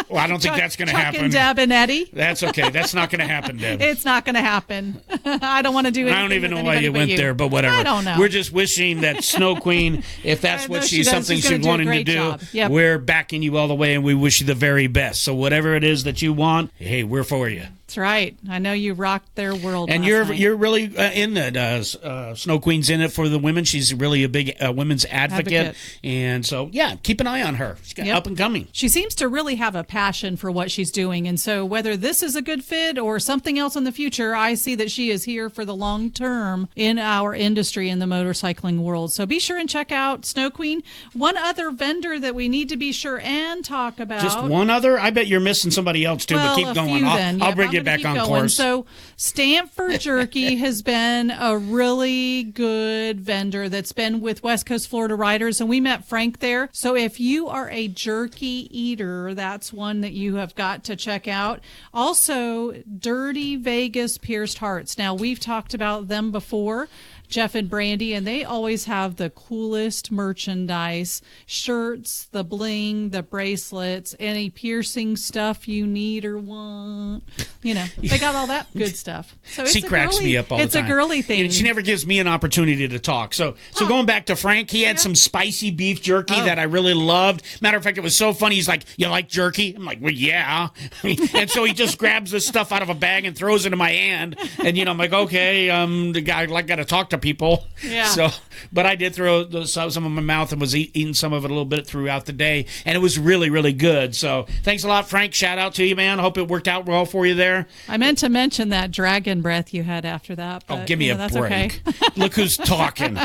Speaker 2: Well, I don't think that's going to happen.
Speaker 3: Chuck-n-Deb and Eddie.
Speaker 2: That's okay. That's not going to happen, Deb.
Speaker 3: It's not going to happen. I don't want to do anything.
Speaker 2: I don't even know why you went there, but whatever.
Speaker 3: I don't know.
Speaker 2: We're just wishing that Snow Queen, if that's what she's wanting to do,
Speaker 3: yep.
Speaker 2: We're backing you all the way, and we wish you the very best. So whatever it is that you want, hey, we're for you.
Speaker 3: That's right. I know you rocked their world.
Speaker 2: And you're really in it. Snow Queen's in it for the women. She's really a big women's advocate. And so, yeah, keep an eye on her. She's up and coming.
Speaker 3: She seems to really have a passion for what she's doing. And so whether this is a good fit or something else in the future, I see that she is here for the long term in our industry in the motorcycling world. So be sure and check out Snow Queen. One other vendor that we need to be sure and talk about.
Speaker 2: Just one other? I bet you're missing somebody else too, but keep going. I'll bring you back on course.
Speaker 3: So Stanford Jerky has been a really good vendor that's been with West Coast Florida Riders, and we met Frank there. So if you are a jerky eater, that's one that you have got to check out. Also, Dirty Vegas Pierced Hearts. Now, we've talked about them before, Jeff and Brandy, and they always have the coolest merchandise, shirts, the bling, the bracelets, any piercing stuff you need or want. They got all that good stuff. So
Speaker 2: she cracks me up all the time.
Speaker 3: It's a girly thing.
Speaker 2: She never gives me an opportunity to talk. So going back to Frank, he had some spicy beef jerky that I really loved. Matter of fact, it was so funny. He's like, "You like jerky?" I'm like, "Well, yeah." And so he just grabs this stuff out of a bag and throws it in my hand. And I'm like, "Okay, the guy got to talk to people."
Speaker 3: Yeah.
Speaker 2: So, but I did throw some in my mouth and was eating some of it a little bit throughout the day, and it was really, really good. So, thanks a lot, Frank. Shout out to you, man. Hope it worked out well for you there.
Speaker 3: I meant to mention that dragon breath you had after that. But,
Speaker 2: give me a
Speaker 3: that's
Speaker 2: break.
Speaker 3: Okay.
Speaker 2: Look who's talking.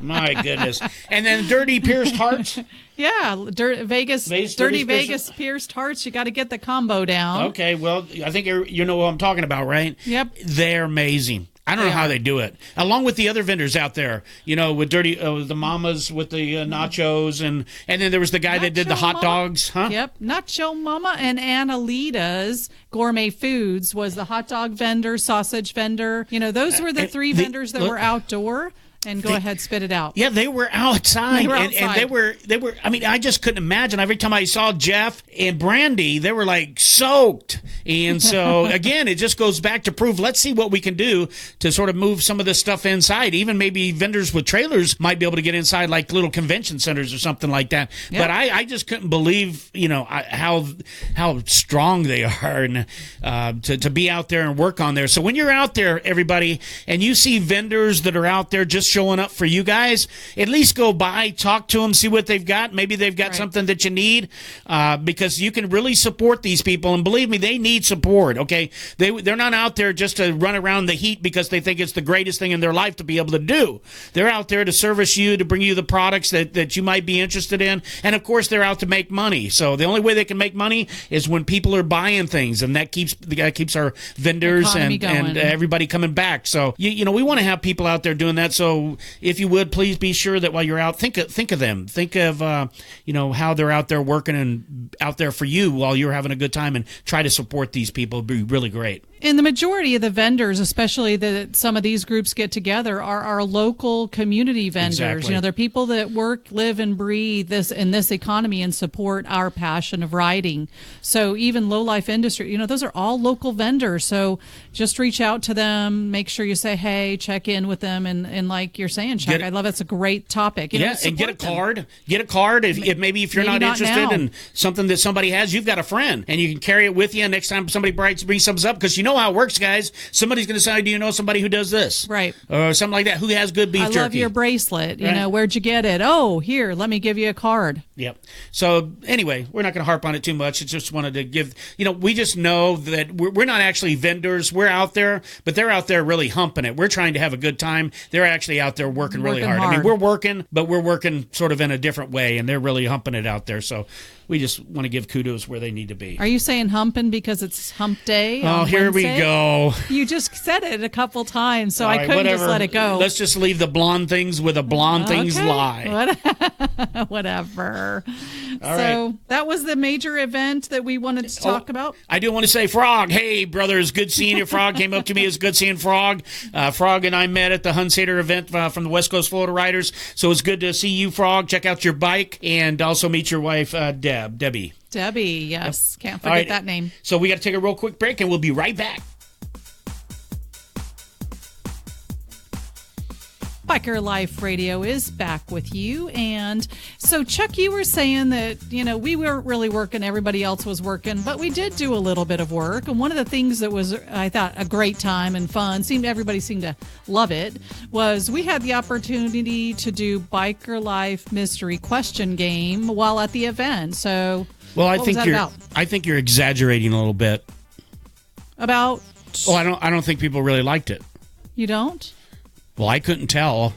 Speaker 2: My goodness. And then Dirty Pierced Hearts.
Speaker 3: Yeah, Dirty Vegas Pierced Hearts. You got to get the combo down.
Speaker 2: Okay, well, I think you know what I'm talking about, right?
Speaker 3: Yep.
Speaker 2: They're amazing. I don't know how they do it. Along with the other vendors out there, with the mamas with the nachos, and then there was the guy that did the hot dogs, huh?
Speaker 3: Yep, Nacho Mama and Annalita's Gourmet Foods was the hot dog vendor, sausage vendor. Those were the three vendors that were outdoor. And go ahead, spit it out.
Speaker 2: Yeah, they were outside.
Speaker 3: They were
Speaker 2: And they were, I mean, I just couldn't imagine. Every time I saw Jeff and Brandy, they were like soaked. And so, again, it just goes back to prove, let's see what we can do to sort of move some of this stuff inside. Even maybe vendors with trailers might be able to get inside, like little convention centers or something like that. Yep. But I just couldn't believe, how strong they are and to be out there and work on there. So when you're out there, everybody, and you see vendors that are out there just showing up for you guys, at least go by, talk to them, see what they've got. Maybe they've got something that you need, because you can really support these people. And believe me, they need support, okay? They're not out there just to run around the heat because they think it's the greatest thing in their life to be able to do. They're out there to service you, to bring you the products that you might be interested in. And, of course, they're out to make money. So the only way they can make money is when people are buying things, and that keeps our vendors and everybody coming back. So, we want to have people out there doing that. So if you would, please be sure that while you're out, think of them. Think of, how they're out there working and out there for you while you're having a good time, and try to support these people. It'd be really great.
Speaker 3: And the majority of the vendors, especially that some of these groups get together, are our local community vendors.
Speaker 2: Exactly.
Speaker 3: They're people that work, live, and breathe in this economy and support our passion of riding. So even low-life industry, those are all local vendors. So just reach out to them, make sure you say, hey, check in with them. And like you're saying, Chuck, I love it's a great topic.
Speaker 2: And get a card. Get a card. If you're not interested in something that somebody has, you've got a friend, and you can carry it with you. And next time somebody brings something up, because you know how it works, guys. Somebody's going to say, do you know somebody who does this?
Speaker 3: Right.
Speaker 2: Or something like that. Who has good beef jerky?
Speaker 3: I love your bracelet. Where'd you get it? Oh, here, let me give you a card.
Speaker 2: Yep. So anyway, we're not going to harp on it too much. I just wanted to give, we just know that we're not actually vendors. We're out there, but they're out there really humping it. We're trying to have a good time. They're actually out there working really hard. I mean, we're working, but we're working sort of in a different way, and they're really humping it out there. So we just want to give kudos where they need to be.
Speaker 3: Are you saying humping because it's hump day?
Speaker 2: Oh, here we go.
Speaker 3: You just said it a couple times, so I couldn't just let it go.
Speaker 2: Let's just leave the blonde things with a blonde things lie.
Speaker 3: Whatever.
Speaker 2: All
Speaker 3: so that was the major event that we wanted to talk about.
Speaker 2: I do want to say, Frog, hey, brothers, good seeing you. Frog came up to me. It's good seeing Frog. Frog and I met at the Hunsader event from the West Coast Florida Riders. So it's good to see you, Frog. Check out your bike, and also meet your wife, Debbie.
Speaker 3: Debbie, yes. Can't forget that name.
Speaker 2: So we got to take a real quick break, and we'll be right back.
Speaker 3: Biker Life Radio is back with you. And so, Chuck, you were saying that, we weren't really working, everybody else was working, but we did do a little bit of work. And one of the things that was, I thought, a great time and fun, everybody seemed to love it, was we had the opportunity to do Biker Life Mystery Question Game while at the event. So,
Speaker 2: I think you're exaggerating a little bit.
Speaker 3: About?
Speaker 2: Oh, I don't think people really liked it.
Speaker 3: You don't?
Speaker 2: Well, I couldn't tell.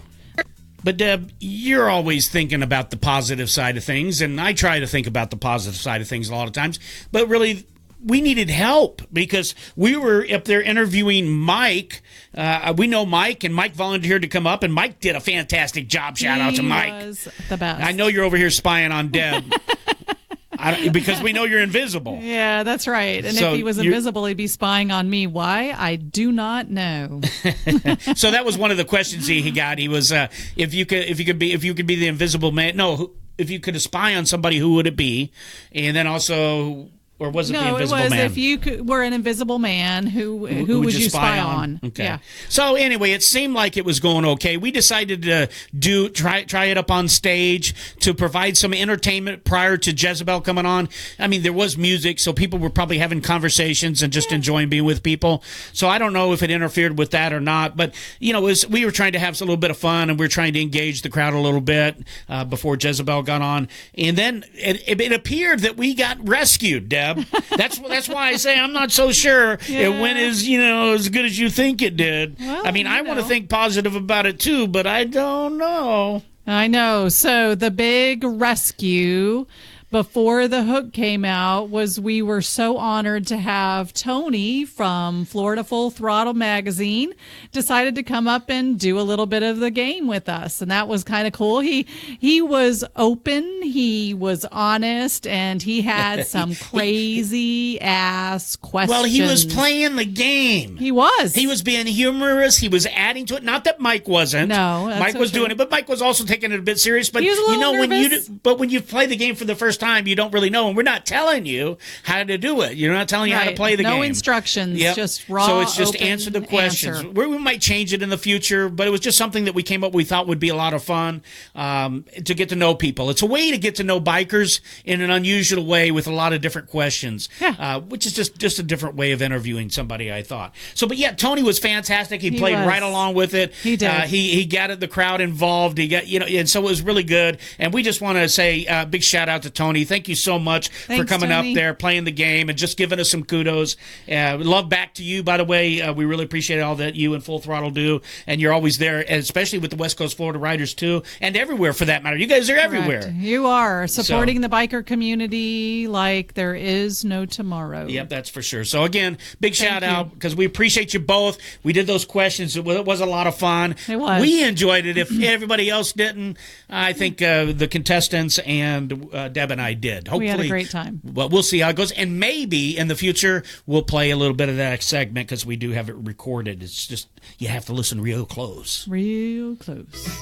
Speaker 2: But, Deb, you're always thinking about the positive side of things, and I try to think about the positive side of things a lot of times. But really, we needed help because we were up there interviewing Mike. We know Mike, and Mike volunteered to come up, and Mike did a fantastic job. Shout out to Mike.
Speaker 3: He was the best.
Speaker 2: I know you're over here spying on Deb. Because we know you're invisible.
Speaker 3: Yeah, that's right. And if he was invisible, he'd be spying on me. Why? I do not know.
Speaker 2: So that was one of the questions he got. He was, if you could be the invisible man. No, if you could spy on somebody, who would it be? And then also, or was it the invisible man?
Speaker 3: No, it was if you were an invisible man, who would you spy on?
Speaker 2: Okay.
Speaker 3: Yeah.
Speaker 2: So anyway, it seemed like it was going okay. We decided to try it up on stage to provide some entertainment prior to Jezebel coming on. I mean, there was music, so people were probably having conversations and just enjoying being with people. So I don't know if it interfered with that or not, but we were trying to have a little bit of fun, and we were trying to engage the crowd a little bit before Jezebel got on. And then it appeared that we got rescued, Deb. That's why I say I'm not so sure it went as good as you think it did.
Speaker 3: Well,
Speaker 2: I want to think positive about it too, but I don't know.
Speaker 3: I know. So the big rescue before the hook came out was we were so honored to have Tony from Florida Full Throttle magazine decided to come up and do a little bit of the game with us, and that was kind of cool. He was open, he was honest, and he had some crazy ass questions.
Speaker 2: Well, he was playing the game.
Speaker 3: He was.
Speaker 2: He was being humorous. He was adding to it. Not that Mike wasn't.
Speaker 3: No, that's
Speaker 2: Mike was
Speaker 3: okay.
Speaker 2: doing it, but Mike was also taking it a bit serious. But
Speaker 3: He was a little nervous.
Speaker 2: when you play the game for the first time, you don't really know, and we're not telling you how to do it. You're not telling you how to
Speaker 3: Right.
Speaker 2: play the game.
Speaker 3: No instructions,
Speaker 2: Yep.
Speaker 3: just raw.
Speaker 2: So it's just
Speaker 3: open
Speaker 2: answer the questions.
Speaker 3: answer.
Speaker 2: We might change it in the future, but it was just something that we came up. We thought would be a lot of fun to get to know people. It's a way to get to know bikers in an unusual way with a lot of different questions, which is just a different way of interviewing somebody, I thought. So, but yeah, Tony was fantastic. He played
Speaker 3: was.
Speaker 2: right along with it.
Speaker 3: He did.
Speaker 2: He got the crowd involved. He got and so it was really good. And we just want to say big shout out to Tony. Thank you so much for
Speaker 3: Thanks,
Speaker 2: coming
Speaker 3: Tony.
Speaker 2: up there, playing the game, and just giving us some kudos. Love back to you, by the way. We really appreciate all that you and Full Throttle do, and you're always there, and especially with the West Coast Florida riders too, and everywhere for that matter. You guys are everywhere.
Speaker 3: Correct. You are supporting the biker community like there is no tomorrow.
Speaker 2: Yep, that's for sure. So again, big shout out because we appreciate you both. We did those questions. It was a lot of fun.
Speaker 3: It was.
Speaker 2: We enjoyed it. If everybody else didn't, I think the contestants and Deb and I did. Hopefully,
Speaker 3: We had a great time.
Speaker 2: Well, we'll see how it goes, and maybe in the future we'll play a little bit of that segment because we do have it recorded. It's just you have to listen real close.
Speaker 3: Real close.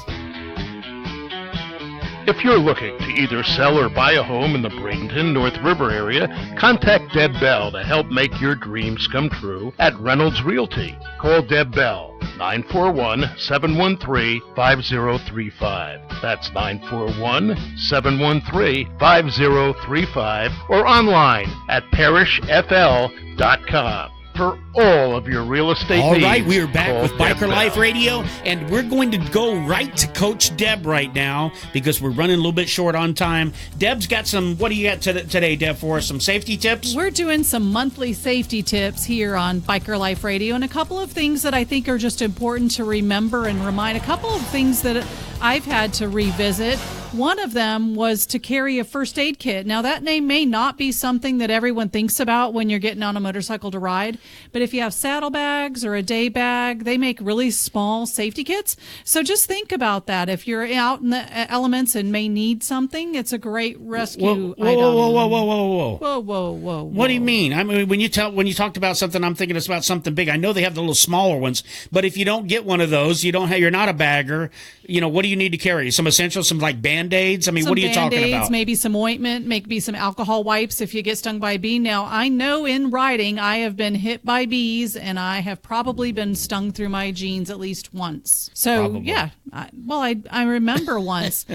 Speaker 1: If you're looking to either sell or buy a home in the Bradenton, North River area, contact Deb Bell to help make your dreams come true at Reynolds Realty. Call Deb Bell, 941-713-5035. That's 941-713-5035, or online at parishfl.com. For all of your real estate
Speaker 2: All
Speaker 1: needs.
Speaker 2: right, we are back
Speaker 1: call
Speaker 2: with
Speaker 1: Deb
Speaker 2: Biker Life
Speaker 1: Bell.
Speaker 2: Radio, and we're going to go right to Coach Deb right now because we're running a little bit short on time. Deb's got some, what do you got today, Deb, for us? Some safety tips?
Speaker 3: We're doing some monthly safety tips here on Biker Life Radio, and a couple of things that I think are just important to remember and remind. A couple of things that I've had to revisit. One of them was to carry a first aid kit. Now, that name may not be something that everyone thinks about when you're getting on a motorcycle to ride, but if you have saddlebags or a day bag, they make really small safety kits. So just think about that. If you're out in the elements and may need something, it's a great rescue item. Whoa.
Speaker 2: What do you mean? I mean, when you talked about something, I'm thinking it's about something big. I know they have the little smaller ones, but if you don't get one of those, you're not a bagger. What do you need to carry? Some essentials, some like Band-Aids? I mean, what are you talking
Speaker 3: Band-Aids,
Speaker 2: about?
Speaker 3: maybe some ointment, maybe some alcohol wipes if you get stung by a bee. Now, I know in riding I have been hit by bees, and I have probably been stung through my jeans at least once. So,
Speaker 2: Probably.
Speaker 3: yeah. I remember once.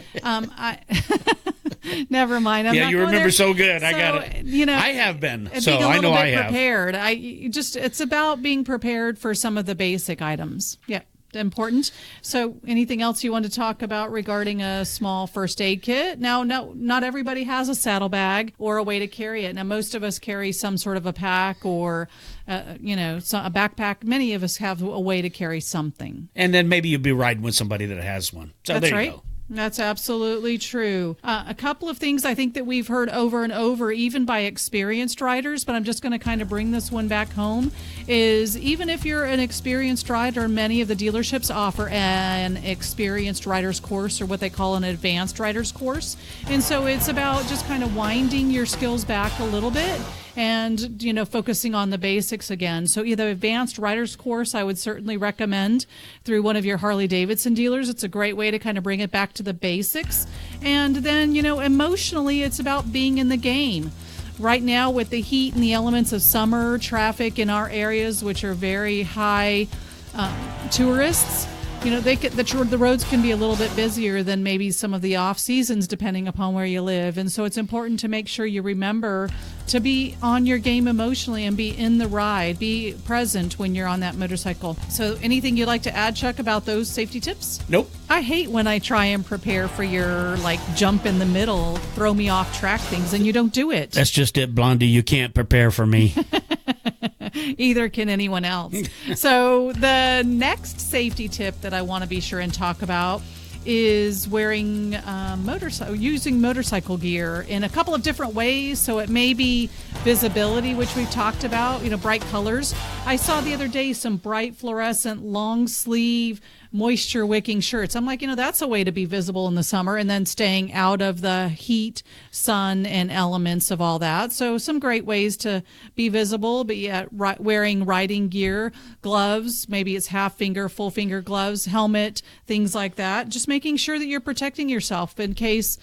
Speaker 3: Never mind.
Speaker 2: Yeah, you remember so good. I got it.
Speaker 3: You know,
Speaker 2: I have been,
Speaker 3: being
Speaker 2: so
Speaker 3: a
Speaker 2: I know
Speaker 3: little
Speaker 2: I
Speaker 3: bit
Speaker 2: have.
Speaker 3: prepared. It's about being prepared for some of the basic items. Yeah. Important. So anything else you want to talk about regarding a small first aid kit? Now, no, not everybody has a saddlebag or a way to carry it. Now, most of us carry some sort of a pack or, a backpack. Many of us have a way to carry something.
Speaker 2: And then maybe you'll be riding with somebody that has one. So
Speaker 3: That's
Speaker 2: there
Speaker 3: right.
Speaker 2: you go.
Speaker 3: That's absolutely true. A couple of things I think that we've heard over and over, even by experienced riders, but I'm just going to kind of bring this one back home, is even if you're an experienced rider, many of the dealerships offer an experienced rider's course, or what they call an advanced rider's course. And so it's about just kind of winding your skills back a little bit and, focusing on the basics again. So either advanced rider's course, I would certainly recommend through one of your Harley Davidson dealers. It's a great way to kind of bring it back to the basics. And then, emotionally, it's about being in the game. Right now, with the heat and the elements of summer, traffic in our areas, which are very high tourists, the roads can be a little bit busier than maybe some of the off seasons, depending upon where you live. And so it's important to make sure you remember to be on your game emotionally and be in the ride, be present when you're on that motorcycle. So anything you'd like to add, Chuck, about those safety tips?
Speaker 2: Nope.
Speaker 3: I hate when I try and prepare for your jump in the middle, throw me off track things, and you don't do it.
Speaker 2: That's just it, Blondie. You can't prepare for me.
Speaker 3: Either can anyone else. So the next safety tip that I want to be sure and talk about is wearing using motorcycle gear in a couple of different ways. So it may be visibility, which we've talked about, bright colors. I saw the other day some bright fluorescent long sleeve moisture wicking shirts. I'm like, that's a way to be visible in the summer, and then staying out of the heat, sun, and elements of all that. So some great ways to be visible, but yet wearing riding gear, gloves, maybe it's half finger, full finger gloves, helmet, things like that. Just making sure that you're protecting yourself in case,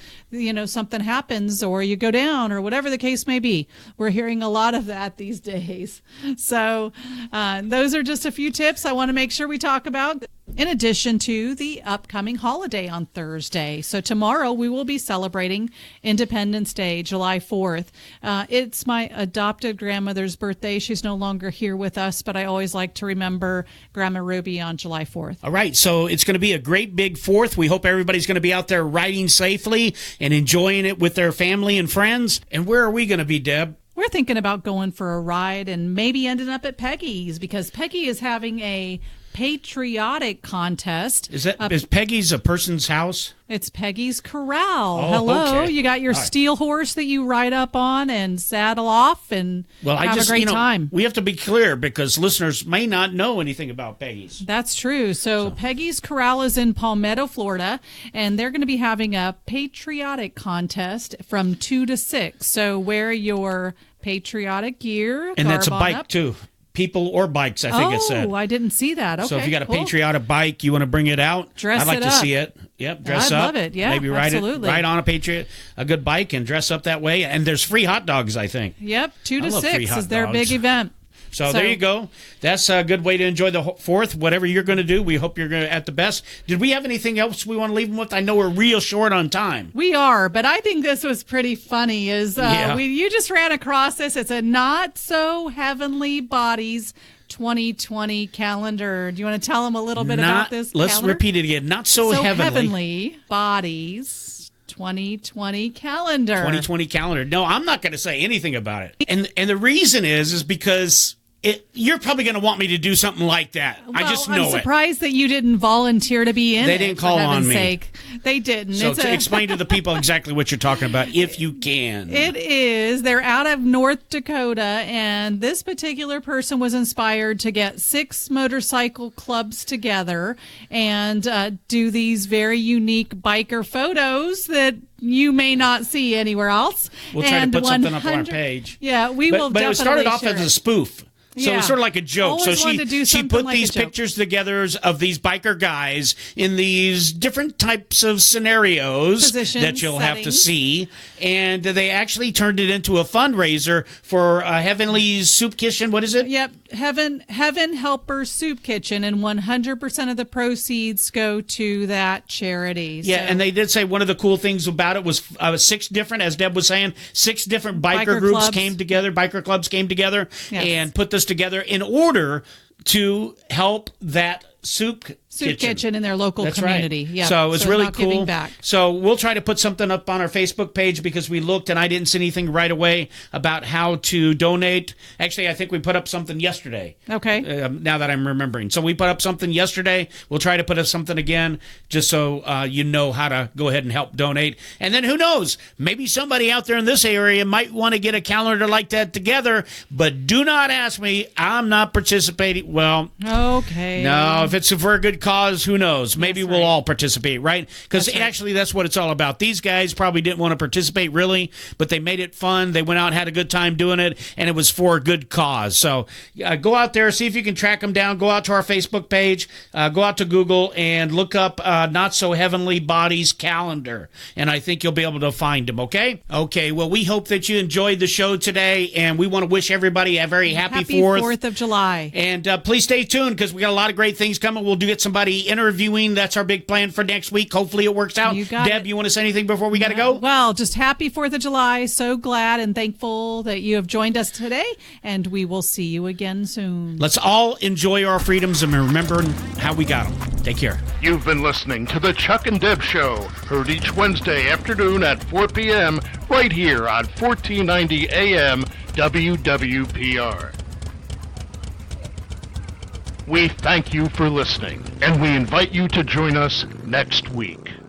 Speaker 3: something happens or you go down or whatever the case may be. We're hearing a lot of that these days. So those are just a few tips I want to make sure we talk about, in addition to the upcoming holiday on Thursday. So tomorrow we will be celebrating Independence Day, July 4th. It's my adopted grandmother's birthday. She's no longer here with us, but I always like to remember Grandma Ruby on July 4th.
Speaker 2: All right, so it's going to be a great big 4th. We hope everybody's going to be out there riding safely and enjoying it with their family and friends. And where are we going to be, Deb?
Speaker 3: We're thinking about going for a ride and maybe ending up at Peggy's, because Peggy is having a patriotic contest.
Speaker 2: Is Peggy's a person's house?
Speaker 3: It's Peggy's Corral.
Speaker 2: Oh,
Speaker 3: hello.
Speaker 2: okay.
Speaker 3: You got your steel horse that you ride up on and saddle off and have a great time.
Speaker 2: We have to be clear because listeners may not know anything about Peggy's.
Speaker 3: That's true. So Peggy's Corral is in Palmetto, Florida, and they're going to be having a patriotic contest from 2 to 6. So wear your patriotic gear.
Speaker 2: And that's a bike
Speaker 3: up.
Speaker 2: too. People or bikes, I think it said.
Speaker 3: Oh, I didn't see that. Okay,
Speaker 2: so if you got a patriotic bike, you want to bring it out, I'd like to see it. Yep, dress up.
Speaker 3: I love it. Yeah,
Speaker 2: maybe ride
Speaker 3: absolutely.
Speaker 2: ride on a good bike and dress up that way. And there's free hot dogs, I think.
Speaker 3: Yep, 2 to
Speaker 2: I love
Speaker 3: 6
Speaker 2: free hot
Speaker 3: is their
Speaker 2: dogs.
Speaker 3: big event.
Speaker 2: So there you go. That's a good way to enjoy the 4th. Whatever you're going to do, we hope you're going to at the best. Did we have anything else we want to leave them with? I know we're real short on time.
Speaker 3: We are, but I think this was pretty funny. You just ran across this. It's a Not So Heavenly Bodies 2020 calendar. Do you want to tell them a little bit about this
Speaker 2: Let's
Speaker 3: calendar?
Speaker 2: repeat it again. Not so heavenly
Speaker 3: Bodies 2020 calendar.
Speaker 2: 2020 calendar. No, I'm not going to say anything about it. And the reason is because you're probably going to want me to do something like that.
Speaker 3: Well,
Speaker 2: I just know
Speaker 3: I'm surprised that you didn't volunteer to be in
Speaker 2: They
Speaker 3: it,
Speaker 2: didn't call
Speaker 3: for heaven's
Speaker 2: on me.
Speaker 3: sake. They didn't.
Speaker 2: So explain to the people exactly what you're talking about, if you can.
Speaker 3: It is. They're out of North Dakota, and this particular person was inspired to get 6 motorcycle clubs together and do these very unique biker photos that you may not see anywhere else.
Speaker 2: We'll try to put something up on our page.
Speaker 3: Yeah, we will definitely
Speaker 2: But it started off
Speaker 3: share
Speaker 2: as a spoof. So it was sort of like a joke.
Speaker 3: Always
Speaker 2: so
Speaker 3: wanted to do
Speaker 2: she
Speaker 3: something
Speaker 2: put
Speaker 3: like
Speaker 2: these
Speaker 3: a joke.
Speaker 2: pictures together of these biker guys in these different types of scenarios
Speaker 3: Positions,
Speaker 2: that you'll have to
Speaker 3: settings.
Speaker 2: see. And they actually turned it into a fundraiser for Heavenly Soup Kitchen. What is it?
Speaker 3: Yep, Heaven Helper Soup Kitchen, and 100% of the proceeds go to that charity.
Speaker 2: Yeah,
Speaker 3: So-
Speaker 2: and they did say one of the cool things about it was 6 different, as Deb was saying, 6 different biker groups
Speaker 3: clubs.
Speaker 2: biker clubs came together
Speaker 3: Yes.
Speaker 2: and put this together in order to help that soup
Speaker 3: kitchen in their local
Speaker 2: That's
Speaker 3: community.
Speaker 2: Right.
Speaker 3: Yep.
Speaker 2: So it was really
Speaker 3: about giving
Speaker 2: cool.
Speaker 3: back.
Speaker 2: So we'll try to put something up on our Facebook page because we looked and I didn't see anything right away about how to donate. Actually, I think we put up something yesterday.
Speaker 3: Okay.
Speaker 2: Now that I'm remembering. So we put up something yesterday. We'll try to put up something again just so you know how to go ahead and help donate. And then who knows? Maybe somebody out there in this area might want to get a calendar like that together, but do not ask me. I'm not participating. Well,
Speaker 3: Okay.
Speaker 2: no, if it's for a good cause, who knows? Maybe
Speaker 3: That's
Speaker 2: we'll
Speaker 3: right.
Speaker 2: all participate, right? Because
Speaker 3: That's right.
Speaker 2: actually that's what it's all about. These guys probably didn't want to participate really, but they made it fun. They went out and had a good time doing it, and it was for a good cause. So go out there, see if you can track them down. Go out to our Facebook page, go out to Google, and look up Not So Heavenly Bodies calendar, and I think you'll be able to find them, okay? Okay, well, we hope that you enjoyed the show today, and we want to wish everybody a very happy
Speaker 3: 4th of July.
Speaker 2: And please stay tuned because we got a lot of great things coming. We'll get somebody interviewing. That's our big plan for next week. Hopefully it works out.
Speaker 3: You got
Speaker 2: Deb,
Speaker 3: it.
Speaker 2: you want to say anything before we got to go?
Speaker 3: Well, just happy 4th of July. So glad and thankful that you have joined us today, and we will see you again soon.
Speaker 2: Let's all enjoy our freedoms and remember how we got them. Take care.
Speaker 1: You've been listening to the Chuck-n-Deb Show, heard each Wednesday afternoon at 4 p.m. right here on 1490 AM WWPR. We thank you for listening, and we invite you to join us next week.